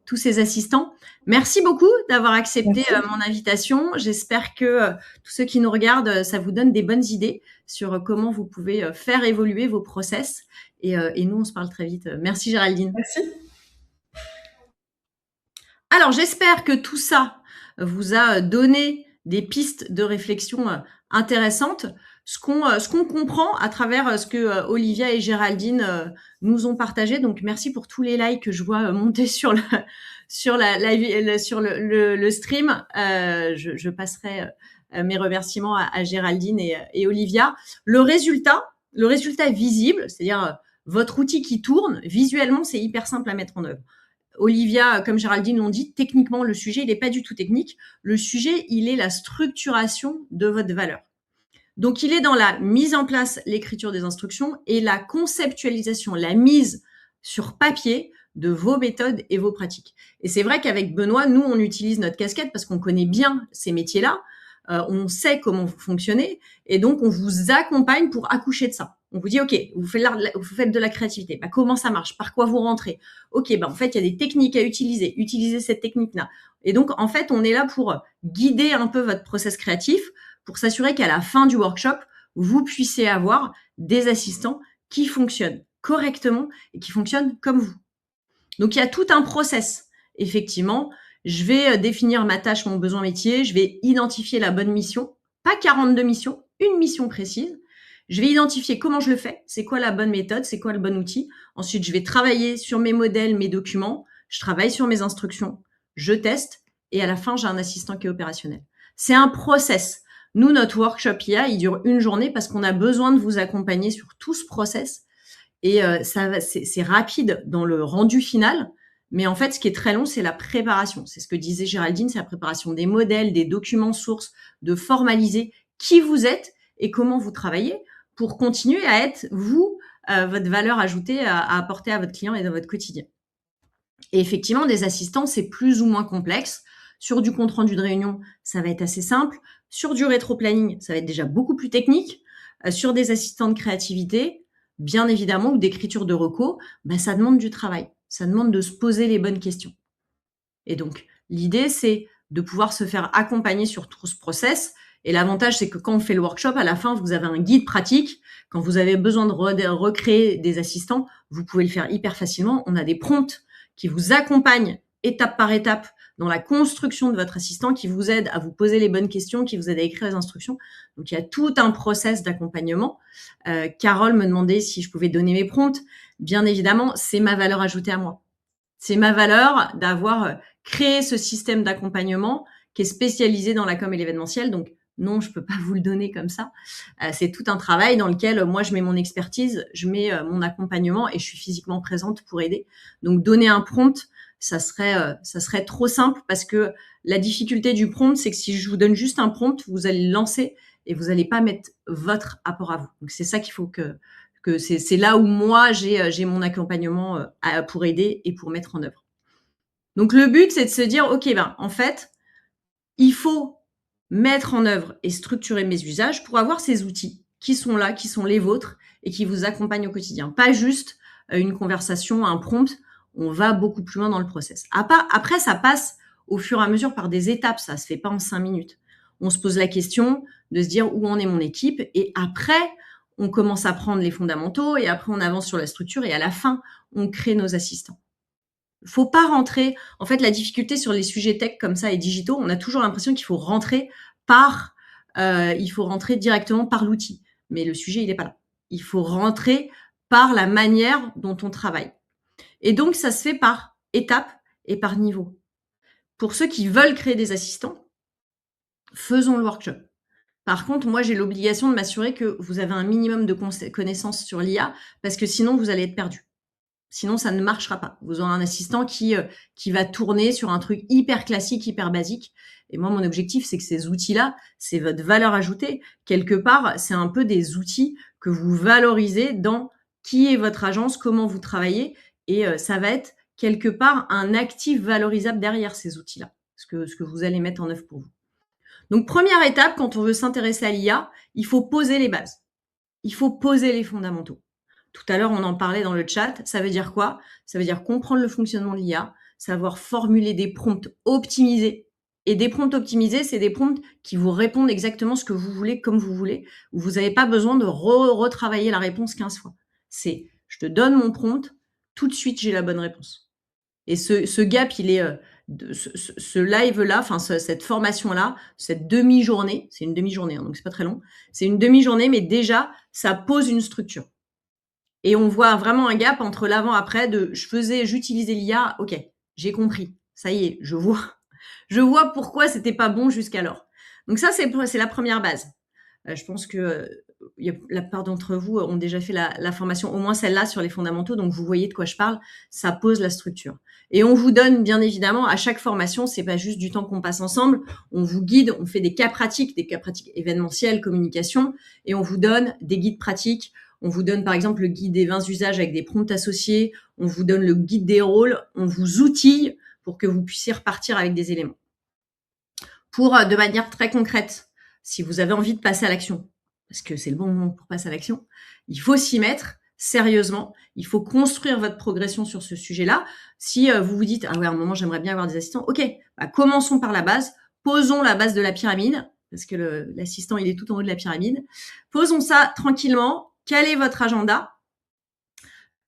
tous ces assistants. Merci beaucoup d'avoir accepté mon invitation. J'espère que tous ceux qui nous regardent, ça vous donne des bonnes idées sur comment vous pouvez faire évoluer vos process. Et nous, on se parle très vite. Merci Géraldine. Merci. Alors, j'espère que tout ça vous a donné des pistes de réflexion intéressantes. Ce qu'on comprend à travers ce que Olivia et Géraldine nous ont partagé. Donc, merci pour tous les likes que je vois monter sur le stream. Je passerai mes remerciements à Géraldine et Olivia. Le résultat est visible, c'est-à-dire votre outil qui tourne, visuellement, c'est hyper simple à mettre en œuvre. Olivia, comme Géraldine l'ont dit, techniquement, le sujet, il n'est pas du tout technique. Le sujet, il est la structuration de votre valeur. Donc, il est dans la mise en place, l'écriture des instructions et la conceptualisation, la mise sur papier de vos méthodes et vos pratiques. Et c'est vrai qu'avec Benoît, nous, on utilise notre casquette parce qu'on connaît bien ces métiers-là. On sait comment vous fonctionnez et donc on vous accompagne pour accoucher de ça. On vous dit, OK, vous faites de la créativité. Comment ça marche? Par quoi vous rentrez? OK, en fait, il y a des techniques à utiliser. Utilisez cette technique-là. Et donc, en fait, on est là pour guider un peu votre process créatif pour s'assurer qu'à la fin du workshop, vous puissiez avoir des assistants qui fonctionnent correctement et qui fonctionnent comme vous. Donc, il y a tout un process. Effectivement, je vais définir ma tâche, mon besoin métier. Je vais identifier la bonne mission. Pas 42 missions, une mission précise. Je vais identifier comment je le fais. C'est quoi la bonne méthode? C'est quoi le bon outil? Ensuite, je vais travailler sur mes modèles, mes documents. Je travaille sur mes instructions. Je teste. et à la fin, j'ai un assistant qui est opérationnel. C'est un process. Nous, notre workshop IA, il dure 1 journée parce qu'on a besoin de vous accompagner sur tout ce process. Et c'est rapide dans le rendu final. Mais en fait, ce qui est très long, c'est la préparation. C'est ce que disait Géraldine, c'est la préparation des modèles, des documents sources, de formaliser qui vous êtes et comment vous travaillez pour continuer à être, vous, votre valeur ajoutée à apporter à votre client et dans votre quotidien. Et effectivement, des assistants, c'est plus ou moins complexe. Sur du compte-rendu de réunion, ça va être assez simple. Sur du rétro-planning, ça va être déjà beaucoup plus technique. Sur des assistants de créativité, bien évidemment, ou d'écriture de recos, ça demande du travail. Ça demande de se poser les bonnes questions. Et donc, l'idée, c'est de pouvoir se faire accompagner sur tout ce process. Et l'avantage, c'est que quand on fait le workshop, à la fin, vous avez un guide pratique. Quand vous avez besoin de recréer des assistants, vous pouvez le faire hyper facilement. On a des prompts qui vous accompagnent étape par étape dans la construction de votre assistant, qui vous aident à vous poser les bonnes questions, qui vous aident à écrire les instructions. Donc, il y a tout un process d'accompagnement. Carole me demandait si je pouvais donner mes prompts. Bien évidemment, c'est ma valeur ajoutée à moi. C'est ma valeur d'avoir créé ce système d'accompagnement qui est spécialisé dans la com et l'événementiel. Donc, non, je peux pas vous le donner comme ça. C'est tout un travail dans lequel moi, je mets mon expertise, je mets mon accompagnement et je suis physiquement présente pour aider. Donc, donner un prompt, ça serait trop simple parce que la difficulté du prompt, c'est que si je vous donne juste un prompt, vous allez le lancer et vous n'allez pas mettre votre apport à vous. Donc, c'est ça qu'il faut que c'est là où moi, j'ai mon accompagnement pour aider et pour mettre en œuvre. Donc, le but, c'est de se dire, OK, en fait, il faut mettre en œuvre et structurer mes usages pour avoir ces outils qui sont là, qui sont les vôtres et qui vous accompagnent au quotidien. Pas juste une conversation, un prompt. On va beaucoup plus loin dans le process. Après, ça passe au fur et à mesure par des étapes. Ça se fait pas en 5 minutes. On se pose la question de se dire où en est mon équipe et après, on commence à prendre les fondamentaux et après, on avance sur la structure et à la fin, on crée nos assistants. Faut pas rentrer. En fait, la difficulté sur les sujets tech comme ça et digitaux, on a toujours l'impression qu'il faut rentrer directement par l'outil. Mais le sujet, il n'est pas là. Il faut rentrer par la manière dont on travaille. Et donc, ça se fait par étapes et par niveau. Pour ceux qui veulent créer des assistants, faisons le workshop. Par contre, moi, j'ai l'obligation de m'assurer que vous avez un minimum de connaissances sur l'IA parce que sinon, vous allez être perdu. Sinon, ça ne marchera pas. Vous aurez un assistant qui va tourner sur un truc hyper classique, hyper basique. Et moi, mon objectif, c'est que ces outils-là, c'est votre valeur ajoutée. Quelque part, c'est un peu des outils que vous valorisez dans qui est votre agence, comment vous travaillez. Et ça va être quelque part un actif valorisable derrière ces outils-là, ce que vous allez mettre en œuvre pour vous. Donc, première étape, quand on veut s'intéresser à l'IA, il faut poser les bases. Il faut poser les fondamentaux. Tout à l'heure, on en parlait dans le chat. Ça veut dire quoi? Ça veut dire comprendre le fonctionnement de l'IA, savoir formuler des prompts optimisés. Et des prompts optimisés, c'est des prompts qui vous répondent exactement ce que vous voulez, comme vous voulez, où vous n'avez pas besoin de retravailler la réponse 15 fois. C'est, je te donne mon prompt, tout de suite, j'ai la bonne réponse. Et ce gap, il est... ce live-là, enfin cette formation-là, cette demi-journée, c'est une demi-journée, donc c'est pas très long, c'est une demi-journée, mais déjà, ça pose une structure. Et on voit vraiment un gap entre l'avant-après de j'utilisais l'IA, ok, j'ai compris, ça y est, je vois pourquoi c'était pas bon jusqu'alors. Donc ça, c'est la première base. Je pense que la plupart d'entre vous ont déjà fait la formation, au moins celle-là sur les fondamentaux, donc vous voyez de quoi je parle, ça pose la structure. Et on vous donne, bien évidemment, à chaque formation, c'est pas juste du temps qu'on passe ensemble, on vous guide, on fait des cas pratiques événementiels, communication, et on vous donne des guides pratiques. On vous donne par exemple le guide des 20 usages avec des prompts associés, on vous donne le guide des rôles, on vous outille pour que vous puissiez repartir avec des éléments. De manière très concrète, si vous avez envie de passer à l'action, parce que c'est le bon moment pour passer à l'action, il faut s'y mettre sérieusement, il faut construire votre progression sur ce sujet-là. Si vous vous dites, ah ouais, à un moment, j'aimerais bien avoir des assistants, ok, commençons par la base, posons la base de la pyramide, parce que l'assistant, il est tout en haut de la pyramide. Posons ça tranquillement. Quel est votre agenda?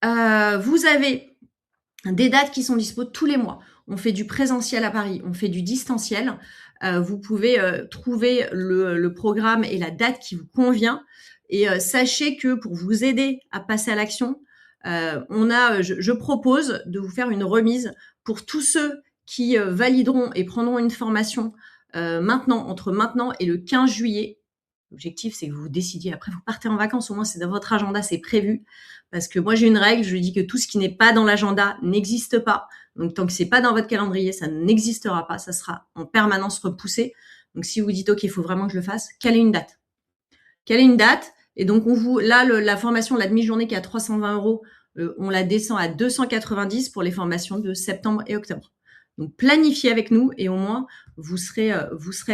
Vous avez des dates qui sont dispo tous les mois. On fait du présentiel à Paris, on fait du distanciel. Vous pouvez trouver le programme et la date qui vous convient. Et sachez que pour vous aider à passer à l'action, je propose de vous faire une remise pour tous ceux qui valideront et prendront une formation entre maintenant et le 15 juillet. L'objectif, c'est que vous décidiez. Après, vous partez en vacances. Au moins, c'est dans votre agenda, c'est prévu. Parce que moi, j'ai une règle. Je dis que tout ce qui n'est pas dans l'agenda n'existe pas. Donc, tant que c'est pas dans votre calendrier, ça n'existera pas. Ça sera en permanence repoussé. Donc, si vous dites, OK, il faut vraiment que je le fasse, calez une date. Calez une date. Et donc, la formation de la demi-journée qui est à 320 €, on la descend à 290 pour les formations de septembre et octobre. Donc, planifiez avec nous et au moins, vous serez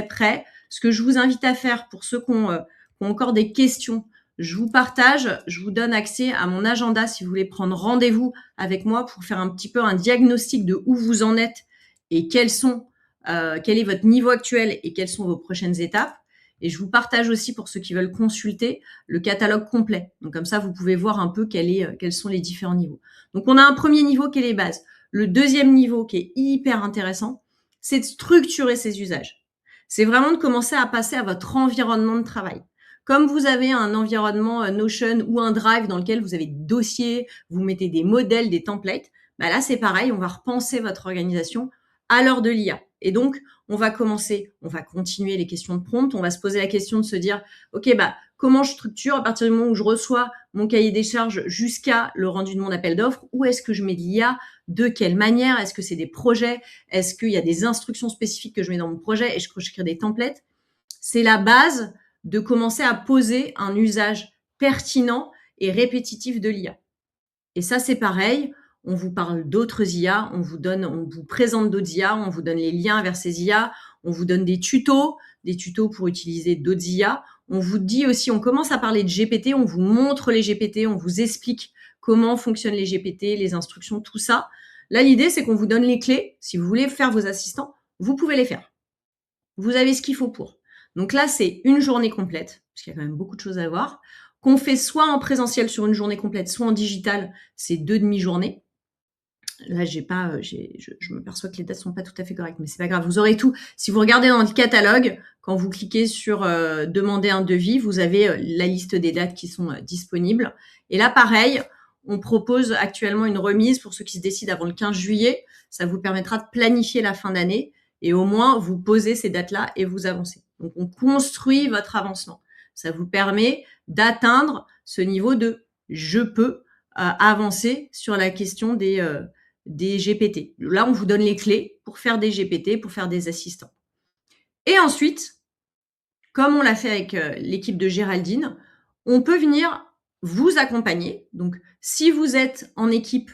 prêts. Ce que je vous invite à faire pour ceux qui ont encore des questions, je vous donne accès à mon agenda si vous voulez prendre rendez-vous avec moi pour faire un petit peu un diagnostic de où vous en êtes et quel est votre niveau actuel et quelles sont vos prochaines étapes. Et je vous partage aussi, pour ceux qui veulent consulter, le catalogue complet. Donc, comme ça, vous pouvez voir un peu quels sont les différents niveaux. Donc, on a un premier niveau qui est les bases. Le deuxième niveau qui est hyper intéressant, c'est de structurer ses usages. C'est vraiment de commencer à passer à votre environnement de travail. Comme vous avez un environnement Notion ou un Drive dans lequel vous avez des dossiers, vous mettez des modèles, des templates, bah là, c'est pareil, on va repenser votre organisation à l'heure de l'IA. Et donc, on va continuer les questions de prompt, on va se poser la question de se dire, OK, comment je structure à partir du moment où je reçois mon cahier des charges jusqu'à le rendu de mon appel d'offres? Où est-ce que je mets de l'IA? De quelle manière? Est-ce que c'est des projets? Est-ce qu'il y a des instructions spécifiques que je mets dans mon projet et je crée des templates? C'est la base de commencer à poser un usage pertinent et répétitif de l'IA. Et ça, c'est pareil. On vous parle d'autres IA, on vous présente d'autres IA, on vous donne les liens vers ces IA, on vous donne des tutos pour utiliser d'autres IA. On vous dit aussi, on commence à parler de GPT, on vous montre les GPT, on vous explique comment fonctionnent les GPT, les instructions, tout ça. Là, l'idée, c'est qu'on vous donne les clés. Si vous voulez faire vos assistants, vous pouvez les faire. Vous avez ce qu'il faut pour. Donc là, c'est une journée complète, parce qu'il y a quand même beaucoup de choses à voir, qu'on fait soit en présentiel sur une journée complète, soit en digital, c'est 2 demi-journées. Là, je me perçois que les dates sont pas tout à fait correctes, mais c'est pas grave. Vous aurez tout. Si vous regardez dans le catalogue, quand vous cliquez sur demander un devis, vous avez la liste des dates qui sont disponibles. Et là, pareil, on propose actuellement une remise pour ceux qui se décident avant le 15 juillet. Ça vous permettra de planifier la fin d'année et au moins vous posez ces dates-là et vous avancez. Donc, on construit votre avancement. Ça vous permet d'atteindre ce niveau de je peux avancer sur la question des GPT. Là, on vous donne les clés pour faire des GPT, pour faire des assistants. Et ensuite, comme on l'a fait avec l'équipe de Géraldine, on peut venir vous accompagner. Donc, si vous êtes en équipe,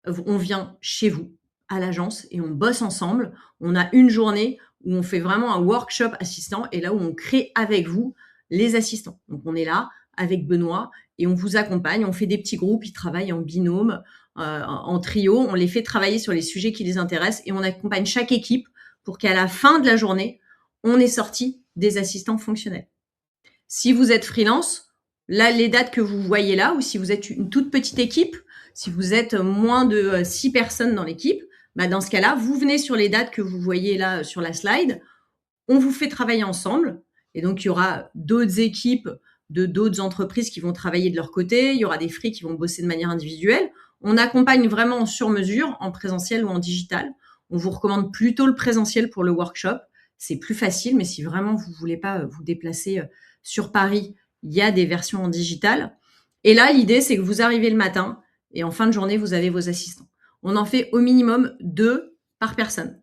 on vient chez vous, à l'agence, et on bosse ensemble. On a une journée où on fait vraiment un workshop assistant et là où on crée avec vous les assistants. Donc, on est là avec Benoît et on vous accompagne. On fait des petits groupes, ils travaillent en binôme, en trio. On les fait travailler sur les sujets qui les intéressent et on accompagne chaque équipe pour qu'à la fin de la journée, on ait sorti des assistants fonctionnels. Si vous êtes freelance, là, les dates que vous voyez là, ou si vous êtes une toute petite équipe, si vous êtes moins de 6 personnes dans l'équipe, dans ce cas-là, vous venez sur les dates que vous voyez là sur la slide. On vous fait travailler ensemble. Et donc, il y aura d'autres équipes de d'autres entreprises qui vont travailler de leur côté. Il y aura des free qui vont bosser de manière individuelle. On accompagne vraiment en sur-mesure, en présentiel ou en digital. On vous recommande plutôt le présentiel pour le workshop. C'est plus facile, mais si vraiment vous ne voulez pas vous déplacer sur Paris, il y a des versions en digital. Et là, l'idée, c'est que vous arrivez le matin et en fin de journée, vous avez vos assistants. On en fait au minimum 2 par personne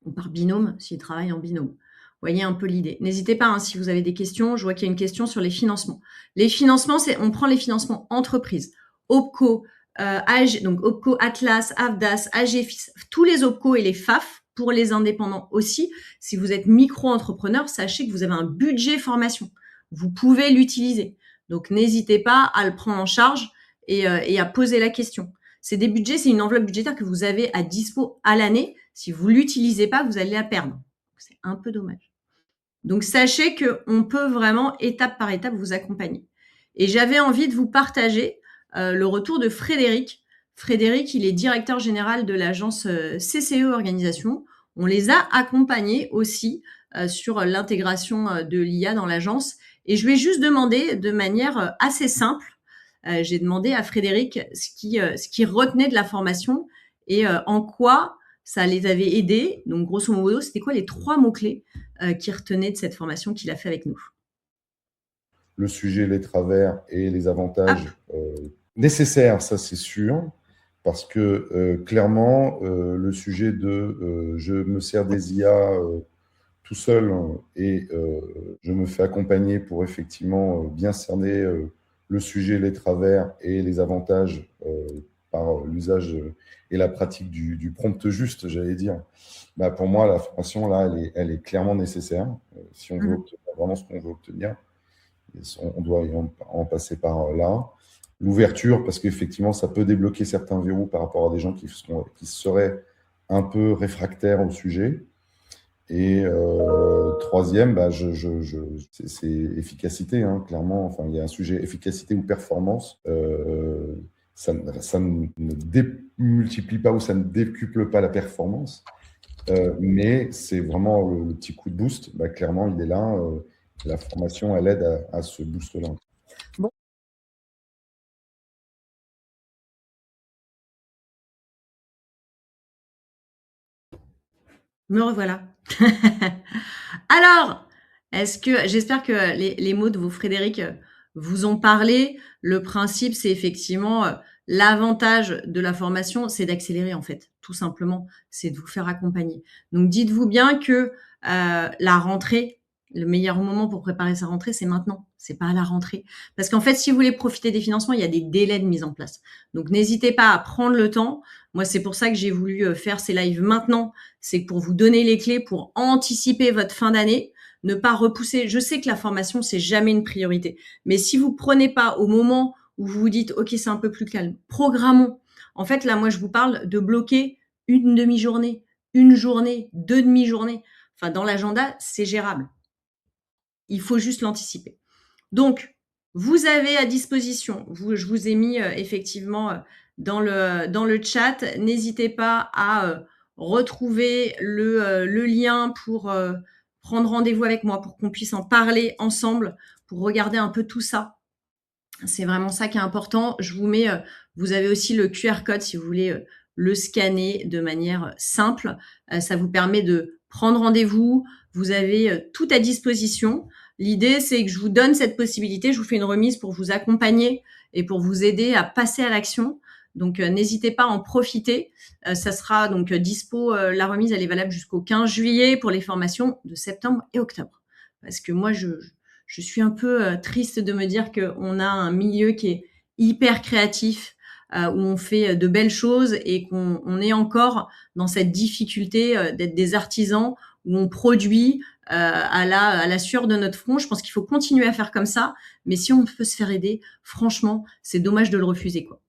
ou par binôme s'ils travaillent en binôme. Vous voyez un peu l'idée. N'hésitez pas si vous avez des questions. Je vois qu'il y a une question sur les financements. Les financements, on prend les financements entreprises, OPCO, donc OPCO, Atlas, AFDAS, AGFIS, tous les OPCO et les FAF pour les indépendants aussi. Si vous êtes micro-entrepreneur, sachez que vous avez un budget formation. Vous pouvez l'utiliser. Donc, n'hésitez pas à le prendre en charge et à poser la question. C'est des budgets, c'est une enveloppe budgétaire que vous avez à dispo à l'année. Si vous ne l'utilisez pas, vous allez la perdre. C'est un peu dommage. Donc, sachez qu'on peut vraiment, étape par étape, vous accompagner. Et j'avais envie de vous partager le retour de Frédéric. Frédéric, il est directeur général de l'agence CCE Organisation. On les a accompagnés aussi sur l'intégration de l'IA dans l'agence. Et je lui ai juste demandé de manière assez simple, j'ai demandé à Frédéric ce qui retenait de la formation et en quoi ça les avait aidés. Donc, grosso modo, c'était quoi les 3 mots-clés qu'ils retenaient de cette formation qu'il a fait avec nous? Le sujet, les travers et les avantages nécessaires, ça c'est sûr, parce que clairement, le sujet de je me sers des IA tout seul et je me fais accompagner pour effectivement bien cerner le sujet, les travers et les avantages par l'usage et la pratique du prompt juste, j'allais dire. Bah, pour moi, la formation, là, elle est clairement nécessaire. Si on veut obtenir vraiment ce qu'on veut obtenir, on doit en passer par là. L'ouverture, parce qu'effectivement, ça peut débloquer certains verrous par rapport à des gens qui seraient un peu réfractaires au sujet. Et troisième, bah, c'est efficacité, hein, clairement. Enfin, il y a un sujet efficacité ou performance. Ça ne démultiplie pas ou ça ne décuple pas la performance. Mais c'est vraiment le petit coup de boost. Bah, clairement, il est là. La formation, elle aide à ce boost-là. Bon. Me revoilà. Alors, j'espère que les mots de Frédéric vous ont parlé. Le principe, c'est effectivement l'avantage de la formation, c'est d'accélérer en fait, tout simplement, c'est de vous faire accompagner. Donc, dites-vous bien que la rentrée, le meilleur moment pour préparer sa rentrée, c'est maintenant, c'est pas à la rentrée. Parce qu'en fait, si vous voulez profiter des financements, il y a des délais de mise en place. Donc, n'hésitez pas à prendre le temps. Moi, c'est pour ça que j'ai voulu faire ces lives maintenant. C'est pour vous donner les clés pour anticiper votre fin d'année, ne pas repousser. Je sais que la formation, c'est jamais une priorité. Mais si vous prenez pas au moment où vous vous dites, OK, c'est un peu plus calme, programmons. En fait, là, moi, je vous parle de bloquer une demi-journée, une journée, 2 demi-journées. Enfin, dans l'agenda, c'est gérable. Il faut juste l'anticiper. Donc, vous avez à disposition, je vous ai mis effectivement dans le chat, n'hésitez pas à retrouver le lien pour prendre rendez-vous avec moi, pour qu'on puisse en parler ensemble, pour regarder un peu tout ça. C'est vraiment ça qui est important. Je vous mets, vous avez aussi le QR code si vous voulez le scanner de manière simple. Ça vous permet de prendre rendez-vous. Vous avez tout à disposition. L'idée, c'est que je vous donne cette possibilité. Je vous fais une remise pour vous accompagner et pour vous aider à passer à l'action. Donc, n'hésitez pas à en profiter. Ça sera donc dispo. La remise, elle est valable jusqu'au 15 juillet pour les formations de septembre et octobre. Parce que moi, je suis un peu triste de me dire qu'on a un milieu qui est hyper créatif, où on fait de belles choses et qu'on est encore dans cette difficulté d'être des artisans, où on produit à la sueur de notre front. Je pense qu'il faut continuer à faire comme ça, mais si on peut se faire aider, franchement, c'est dommage de le refuser, quoi.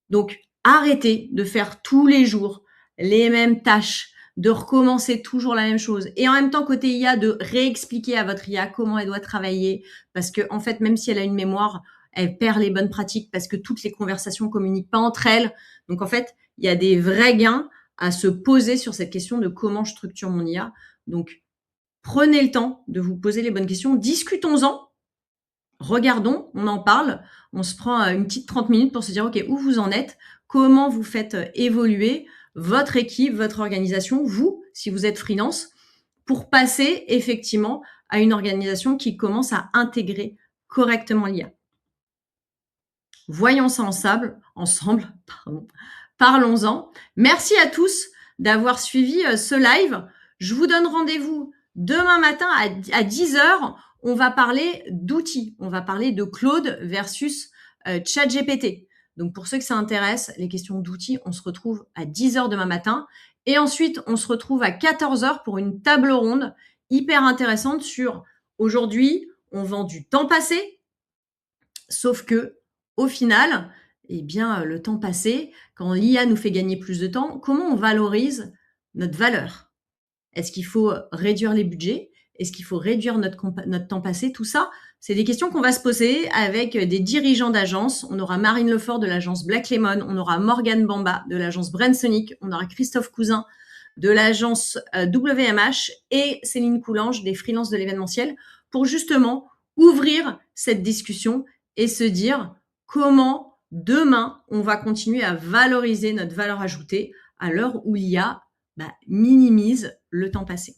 Donc, arrêtez de faire tous les jours les mêmes tâches, de recommencer toujours la même chose. Et en même temps, côté IA, de réexpliquer à votre IA comment elle doit travailler. Parce que, en fait, même si elle a une mémoire, elle perd les bonnes pratiques parce que toutes les conversations communiquent pas entre elles. Donc, en fait, il y a des vrais gains à se poser sur cette question de comment je structure mon IA. Donc, prenez le temps de vous poser les bonnes questions. Discutons-en. Regardons, on en parle. On se prend une petite 30 minutes pour se dire, OK, où vous en êtes? Comment vous faites évoluer votre équipe, votre organisation, vous, si vous êtes freelance, pour passer effectivement à une organisation qui commence à intégrer correctement l'IA. Voyons ça ensemble. Parlons-en. Merci à tous d'avoir suivi ce live. Je vous donne rendez-vous demain matin à 10h. On va parler d'outils. On va parler de Claude versus ChatGPT. Donc, pour ceux que ça intéresse, les questions d'outils, on se retrouve à 10h demain matin. Et ensuite, on se retrouve à 14h pour une table ronde hyper intéressante sur aujourd'hui, on vend du temps passé, sauf que au final, eh bien, le temps passé, quand l'IA nous fait gagner plus de temps, comment on valorise notre valeur? Est-ce qu'il faut réduire les budgets? Est-ce qu'il faut réduire notre temps passé? Tout ça, c'est des questions qu'on va se poser avec des dirigeants d'agences. On aura Marine Lefort de l'agence Black Lemon, on aura Morgane Bamba de l'agence Brainsonic, on aura Christophe Cousin de l'agence WMH et Céline Coulange des freelances de l'événementiel pour justement ouvrir cette discussion et se dire comment demain on va continuer à valoriser notre valeur ajoutée à l'heure où l'IA minimise le temps passé.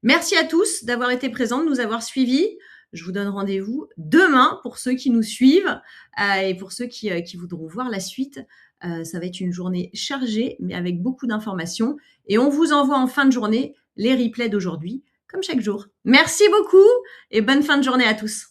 Merci à tous d'avoir été présents, de nous avoir suivis. Je vous donne rendez-vous demain pour ceux qui nous suivent et pour ceux qui voudront voir la suite. Ça va être une journée chargée, mais avec beaucoup d'informations. Et on vous envoie en fin de journée les replays d'aujourd'hui, comme chaque jour. Merci beaucoup et bonne fin de journée à tous.